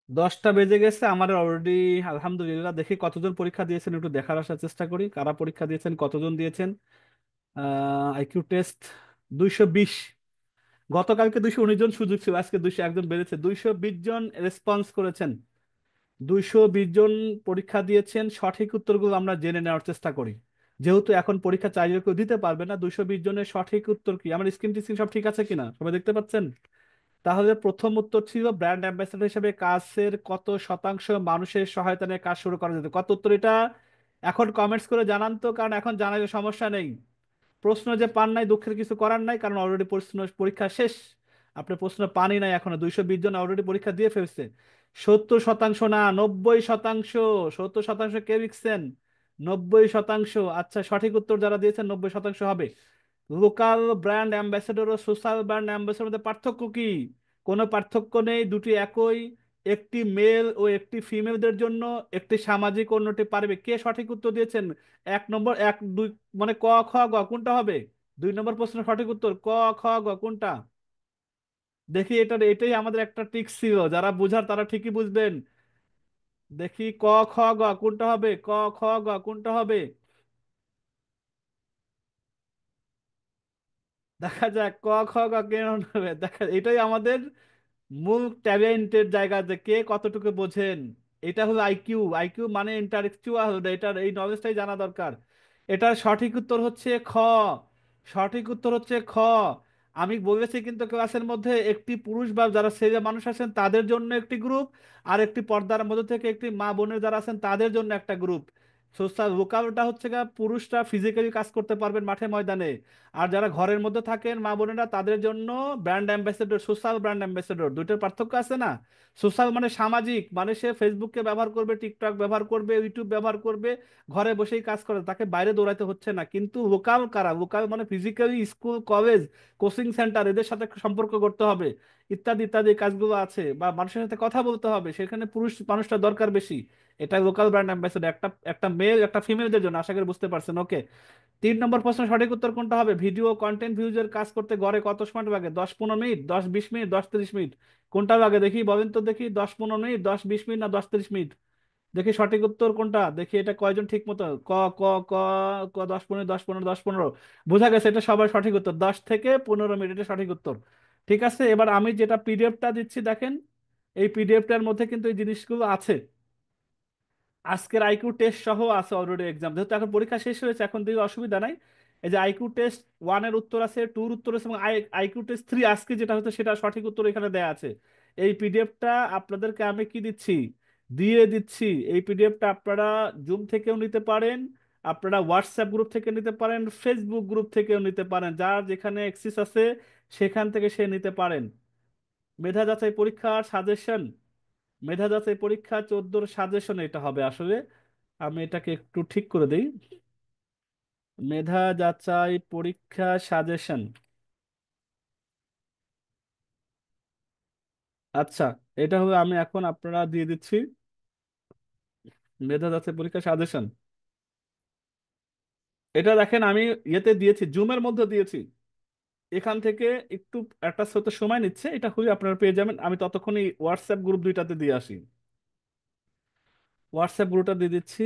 10টা বেজে গেছে আমার অলরেডি। আলহামদুলিল্লাহ, দেখি কতজন পরীক্ষা দিয়েছেন একটু দেখার আসার চেষ্টা করি, কারা পরীক্ষা দিয়েছেন, কতজন দিয়েছেন। IQ test 220। গতকালকে 219 জন সুযোগ ছিল, আজকে 201 জন বেড়েছে, 220 জন রেসপন্স করেছেন। 220 জন পরীক্ষা দিয়েছেন, সঠিক উত্তরগুলো আমরা জেনে নেওয়ার চেষ্টা করি। যেহেতু এখন পরীক্ষা চাইলে কেউ দিতে পারবে না, 220 জনের সঠিক উত্তর কি, আমার স্ক্রিন টিস্ক্রিন সব ঠিক আছে কিনা সবাই দেখতে পাচ্ছেন? তাহলে প্রথম উত্তর ছিল ব্র্যান্ড অ্যাম্বাসেডর হিসেবে কাজের কত শতাংশ মানুষের সহায়তা নিয়ে কাজ শুরু করা যেত, কত উত্তর এটা এখন কমেন্টস করে জানান তো, কারণ এখন জানালে সমস্যা নেই। প্রশ্ন যে পান নাই দুঃখের কিছু করার নাই, কারণ অলরেডি প্রশ্ন পরীক্ষা শেষ। আপনি প্রশ্ন পানই নাই এখনো, 220 জন অলরেডি পরীক্ষা দিয়ে ফেলছে। 70% না, 90%। 70% কে লিখছেন? 90%। আচ্ছা, সঠিক উত্তর যারা দিয়েছেন 90% হবে। লোকাল ব্র্যান্ড অ্যাম্বাসেডর ও সোশ্যাল ব্র্যান্ড অ্যাম্বাসেডর মধ্যে পার্থক্য কি? কোনো পার্থক্য নেই, দুটি একই। একটি মেল ও একটি ফিমেলদের জন্য, একটি সামাজিক, অন্যটি পারিবারিক। কে সঠিক উত্তর দিয়েছেন? 1 নম্বর, 1 2, মানে ক খ গ কোনটা হবে? 2 নম্বর প্রশ্ন সঠিক উত্তর ক খ গ কোনটা? দেখি, এটাই আমাদের একটা ট্রিক্স ছিল, যারা বুঝার তারা ঠিকই বুঝবেন। দেখি ক খ গ কোনটা হবে, ক খ গ কোনটা হবে? দেখা যাক ক খ গ কেন হবে, দেখা এটাই আমাদের মূল ট্যালেন্টের জায়গা, যে কে কতটুকু বোঝেন। এটা হলো আইকিউ। আইকিউ মানে ইন্টালেকচুয়াল, এটার এই নলেজটাই জানা দরকার। এটার সঠিক উত্তর হচ্ছে খ। সঠিক উত্তর হচ্ছে খ। আমি বলেছি কিন্তু ক্লাসের মধ্যে, একটি পুরুষ বা যারা ছেলে মানুষ আছেন তাদের জন্য একটি গ্রুপ, আর একটি পর্দার মধ্যে থেকে একটি মা বোনের যারা আছেন তাদের জন্য একটা গ্রুপ। সোশ্যাল লোকালটা হচ্ছে গা পুরুষরা ফিজিক্যালি কাজ করতে পারবেন মাঠে ময়দানে, আর যারা ঘরের মধ্যে থাকেন মা বোনেরা তাদের জন্য brand ambassador, social brand ambassador. দুইটার পার্থক্য আছে না? সোশ্যাল মানে সামাজিক, মানে সে ফেসবুককে ব্যবহার করবে, টিকটক ব্যবহার করবে, ইউটিউব ব্যবহার করবে, ঘরে বসেই কাজ করে, তাকে বাইরে দৌড়াতে হচ্ছে না। কিন্তু লোকাল কারা? লোকাল মানে physically school, college, coaching centre, এদের সাথে সম্পর্ক করতে হবে, ইত্যাদি ইত্যাদি কাজগুলো আছে, বা মানুষের সাথে কথা বলতে হবে, সেখানে পুরুষ মানুষটা দরকার বেশি। এটা লোকাল ব্র্যান্ড অ্যাম্বাসেডর, একটা একটা মেল একটা ফিমেলদের জন্য। আশা করি বুঝতে পারছেন, ওকে। 3 নম্বর প্রশ্ন সঠিক উত্তর কোনটা হবে? ভিডিও কন্টেন্ট ভিউজের কাজ করতে গড়ে কত সময় লাগে? 10-15 মিনিট, 10-20 মিনিট, 10-30 মিনিট? কোনটা লাগে দেখি, বলেন তো দেখি, 10-15 মিনিট, 10-20 মিনিট, না 10-30 মিনিট? দেখি সঠিক উত্তর কোনটা, দেখি এটা কয়জন ঠিক মতো ক ক ক ক 10-15, 10-15, 10-15। বোঝা গেছে এটা সবার সঠিক উত্তর, 10 থেকে 15 মিনিট, এটা সঠিক উত্তর। ঠিক আছে, এবার আমি যেটা পিডিএফটা দিচ্ছি দেখেন, এই পিডিএফটার মধ্যে কিন্তু এই জিনিসগুলো আছে। আজকের আইকিউ টেস্ট সহ আছে অলরেডি এক্সাম, যেহেতু এখন পরীক্ষা শেষ হয়েছে এখন দিকে অসুবিধা নাই। এই যে আইকিউ টেস্ট 1-এর উত্তর আছে, 2-র উত্তর আছে, এবং আইকিউ টেস্ট 3 আজকে যেটা হচ্ছে সেটা সঠিক উত্তর এখানে দেয়া আছে। এই পিডিএফটা আপনাদেরকে আমি কি দিচ্ছি, দিয়ে দিচ্ছি। এই পিডিএফটা আপনারা জুম থেকেও নিতে পারেন, আপনারা হোয়াটসঅ্যাপ গ্রুপ থেকে নিতে পারেন, ফেসবুক গ্রুপ থেকেও নিতে পারেন, যার যেখানে অ্যাক্সেস আছে সেখান থেকে সে নিতে পারেন। মেধা যাচাই পরীক্ষার সাজেশন, মেধা যাচাই পরীক্ষা 14-র সাজেশন এটা হবে আসলে। আমি এটাকে একটু ঠিক করে দিই। মেধা যাচাই পরীক্ষা সাজেশন। আচ্ছা, এটা হলো, আমি এখন আপনারা দিয়ে দিচ্ছি মেধা যাচাই পরীক্ষা সাজেশন। এটা দেখেন আমি ইয়েতে দিয়েছি, জুমের মধ্যে দিয়েছি। এখান থেকে একটু একটা হতে সময় নিচ্ছে, এটা হলে আপনারা পেয়ে যাবেন। আমি ততক্ষণই হোয়াটসঅ্যাপ গ্রুপ দুইটাতে দিয়ে আসি। হোয়াটসঅ্যাপ গ্রুপটা দিয়ে দিচ্ছি।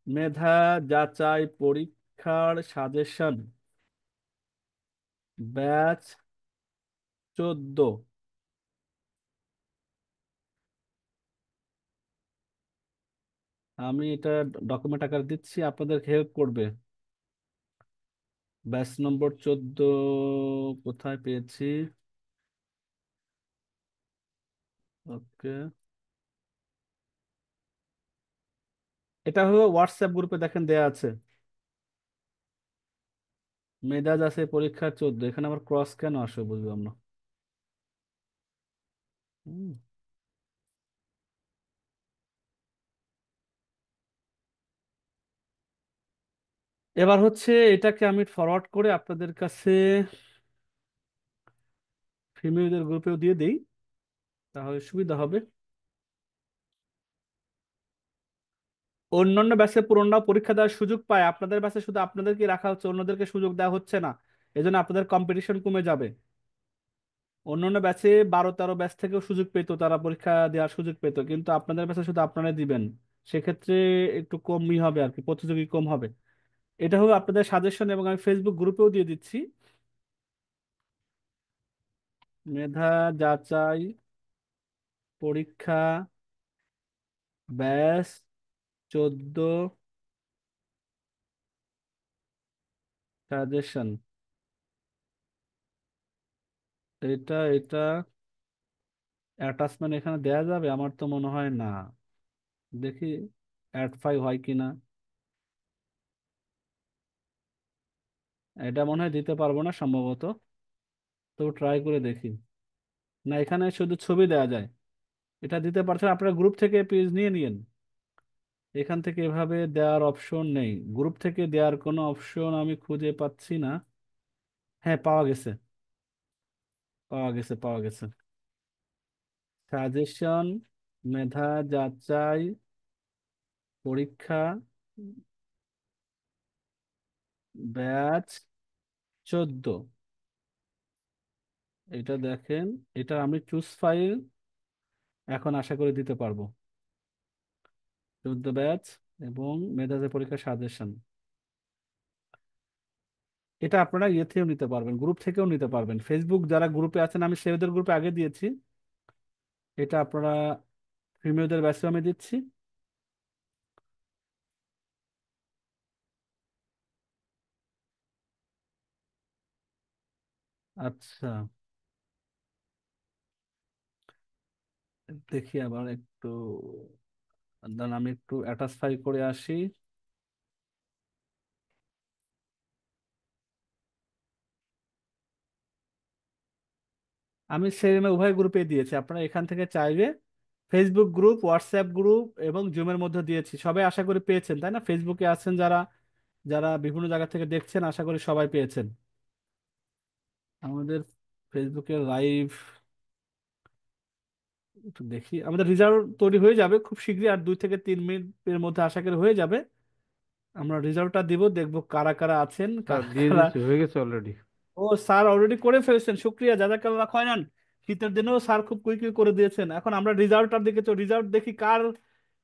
মেধা যাচাই পরীক্ষার সাজেশন, ব্যাচ 14। আমি এটা ডকুমেন্ট আকার দিচ্ছি, আপনাদের হেল্প করবে। ব্যাচ নম্বর 14 কোথায় পেয়েছি? ওকে, এটা হলো হোয়াটসঅ্যাপ গ্রুপে দেখেন দেয়া আছে। মেজাজ আছে পরীক্ষা 14, এখানে আবার ক্রস কেন আসে বুঝলাম না। হুম। এবার হচ্ছে এটাকে আমি ফরওয়ার্ড করে আপনাদের কাছে ফিমেলদের গ্রুপেও দিয়ে দিই, তাহলে সুবিধা হবে। অন্যান্য ব্যাচে পুরোনো পরীক্ষা দেওয়ার সুযোগ পায়, আপনাদের ব্যাচে শুধু আপনাদেরকে রাখা হচ্ছে, অন্যদেরকে সুযোগ দেওয়া হচ্ছে না। এজন্য আপনাদের কম্পিটিশন কমে যাবে। অন্যান্য ব্যাচে 12-13 ব্যাচ থেকেও সুযোগ পেতো, তারা পরীক্ষা দেওয়ার সুযোগ পেতো, কিন্তু আপনাদের ব্যাচে শুধু আপনারাই দিবেন। সেক্ষেত্রে একটু কমই হবে আর কি, প্রতিযোগী কম হবে। এটা হলো আপনাদের সাজেশন, এবং আমি ফেসবুক গ্রুপেও দিয়ে দিচ্ছি। মেধা যাচাই পরীক্ষা ব্যাচ 14 সাজেশন। এটা অ্যাটাচমেন্ট এখানে দেয়া যাবে? আমার তো মনে হয় না। দেখি অ্যাড ফাইল হয় কিনা। এটা মনে হয় দিতে পারবো না সম্ভবত, তো ট্রাই করে দেখি। না, এখানে শুধু ছবি দেওয়া যায়। এটা দিতে পারছেন, আপনারা গ্রুপ থেকে পেজ নিয়ে নিয়েন। এখান থেকে এভাবে দেওয়ার অপশন নেই, গ্রুপ থেকে দেওয়ার কোনো অপশন আমি খুঁজে পাচ্ছি না। হ্যাঁ, পাওয়া গেছে, পাওয়া গেছে, পাওয়া গেছে। সাজেশন, মেধা যাচাই পরীক্ষা ব্যাচ 14। এটা দেখেন, এটা আমি চুজ ফাইল এখন আশা করি দিতে পারবো। 14 ব্যাচ এবং মেধাতে পরীক্ষা সাজেশন। এটা আপনারা ইয়ে থেকেও নিতে পারবেন, গ্রুপ থেকেও নিতে পারবেন। ফেসবুক যারা গ্রুপে আছেন, আমি সেওদের গ্রুপে আগে দিয়েছি। এটা আপনারা প্রিমিয়রদের ব্যাচে আমি দিচ্ছি। আচ্ছা, দেখি আবার একটু, দাঁড়ান আমি একটু অ্যাটাচ ফাইল করে আসি। আমি সেমে উভয় গ্রুপে দিয়েছি, আপনারা এখান থেকে চাইবে ফেসবুক গ্রুপ, হোয়াটসঅ্যাপ গ্রুপ এবং জুমের মধ্যে দিয়েছি। সবাই আশা করি পেয়েছেন, তাই না? ফেসবুকে আছেন যারা, যারা বিভিন্ন জায়গা থেকে দেখছেন, আশা করি সবাই পেয়েছেন। আমাদের ফেসবুকে লাইভ, একটু দেখি, আমাদের রেজাল্ট তৈরি হয়ে যাবে খুব শীঘ্রই, আর 2 থেকে 3 মিনিটের মধ্যে আশা করি হয়ে যাবে। আমরা রেজাল্টটা দিব, দেখবো কারা কারা আছেন, স্যার কারা দিয়ে কারা। দিচ্ছি, হয়ে গেছে অলরেডি। ও, স্যার অলরেডি করে ফেলেছেন, শুক্রিয়া, জাজাকাল্লাহ খয়রান। শীতের দিনেও স্যার খুব কুইকলি করে দিয়েছেন। এখন আমরা রেজাল্টটার দিকে, তো রেজাল্ট দেখি কার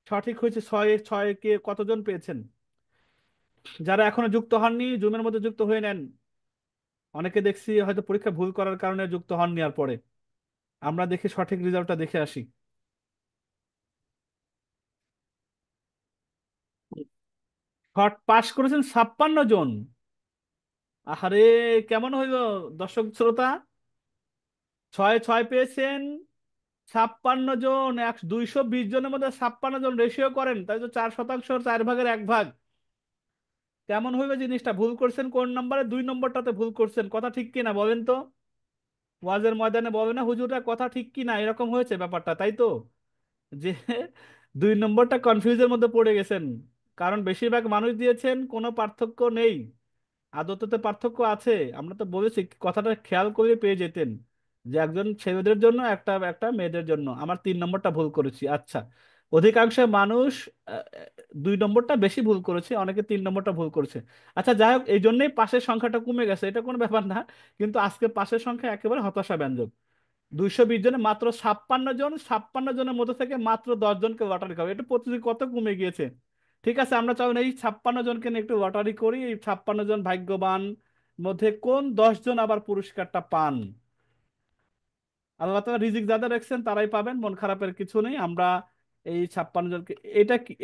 সঠিক হয়েছে। ছয় ছয় কে কতজন পেয়েছেন? যারা এখনো যুক্ত হননি, জুমের মধ্যে যুক্ত হয়ে নেন। অনেকে দেখছি হয়তো পরীক্ষা ভুল করার কারণে যুক্ত হননি, আর পরে আমরা দেখি সঠিক রেজাল্টটা দেখে আসি। হট পাস করেছেন 56 জন। আহারে, কেমন হইলো দর্শক শ্রোতা? 6-6 পেয়েছেন 56 জন, 220 জনের মধ্যে 56 জন রেশিও করেন, তাই তো 4%, 4/1 ভাগ। কেমন হইবে জিনিসটা? ভুল করছেন কোন নম্বরে? 2 নম্বরটাতে ভুল করছেন, কথা ঠিক কিনা বলেন তো? ওয়াজের ময়দানে বলে না হুজুররা, কথা ঠিক কিনা? এরকম হয়েছে ব্যাপারটা, তাই তো? যে 2 নম্বরটা কনফিউজের মধ্যে পড়ে গেছেন, কারণ বেশিরভাগ মানুষ দিয়েছেন কোনো পার্থক্য নেই। আদতে পার্থক্য আছে, আমরা তো বলেছি, কথাটা খেয়াল করে পেয়ে যেতেন যে একজন ছেলেদের জন্য, একটা একটা মেয়েদের জন্য। আমার 3 নম্বরটা ভুল করেছি, আচ্ছা। অধিকাংশ মানুষ 2 নম্বরটা বেশি ভুল করেছে, অনেকে 3 নম্বরটা ভুল করেছে। আচ্ছা, যাই হোক, এই জন্যই পাশের সংখ্যাটা কমে গেছে, এটা কোনো ব্যাপার না। কিন্তু আজকে পাশের সংখ্যা একেবারে হতাশাব্যঞ্জক। 220 জনে মাত্র 56 জন, 56 জনের মধ্যে থেকে মাত্র 10 জনকে লটারি খাবে, এটা প্রতিযোগী কত কমে গিয়েছে। ঠিক আছে, আমরা চাই এই 56 জনকে নিয়ে একটু লটারি করি, এই 56 জন ভাগ্যবান মধ্যে কোন 10 জন আবার পুরস্কারটা পান। আল্লাহ তাআলা রিজিক যাদের রাখছেন তারাই পাবেন, মন খারাপের কিছু নেই। আমরা এই 56 জনকে,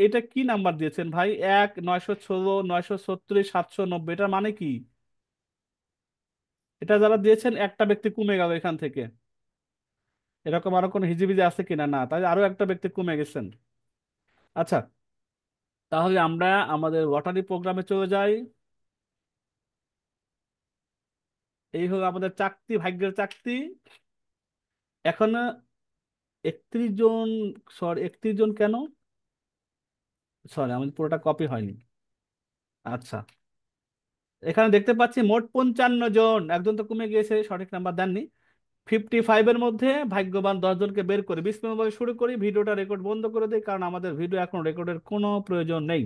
এটা কি নাম্বার দিয়েছেন ভাই? 1, 916, 936, 790, এটার মানে কি? এটা যারা দিয়েছেন, একটা ব্যক্তি কমে গেল এখান থেকে। এরকম আরো কোনো হিজিবিজি আছে কিনা? না, তাই আরো একটা ব্যক্তি কমে গেছেন। আচ্ছা, তাহলে আমরা আমাদের লটারি প্রোগ্রামে চলে যাই। এই হলো আমাদের চাকতি, ভাগ্যের চাকতি। এখন 31 জন, সরি 31 জন কেন, সরি আমাদের পুরোটা কপি হয়নি। আচ্ছা, এখানে দেখতে পাচ্ছি মোট 55 জন, একজন তো কমে গিয়েছে, সঠিক নাম্বার দেননি। 55-এর মধ্যে ভাগ্যবান 10 জনকে বের করে বিসমিল্লাহ বলে শুরু করি। ভিডিওটা রেকর্ড বন্ধ করে দিই, কারণ আমাদের ভিডিও এখন রেকর্ডের কোনো প্রয়োজন নেই।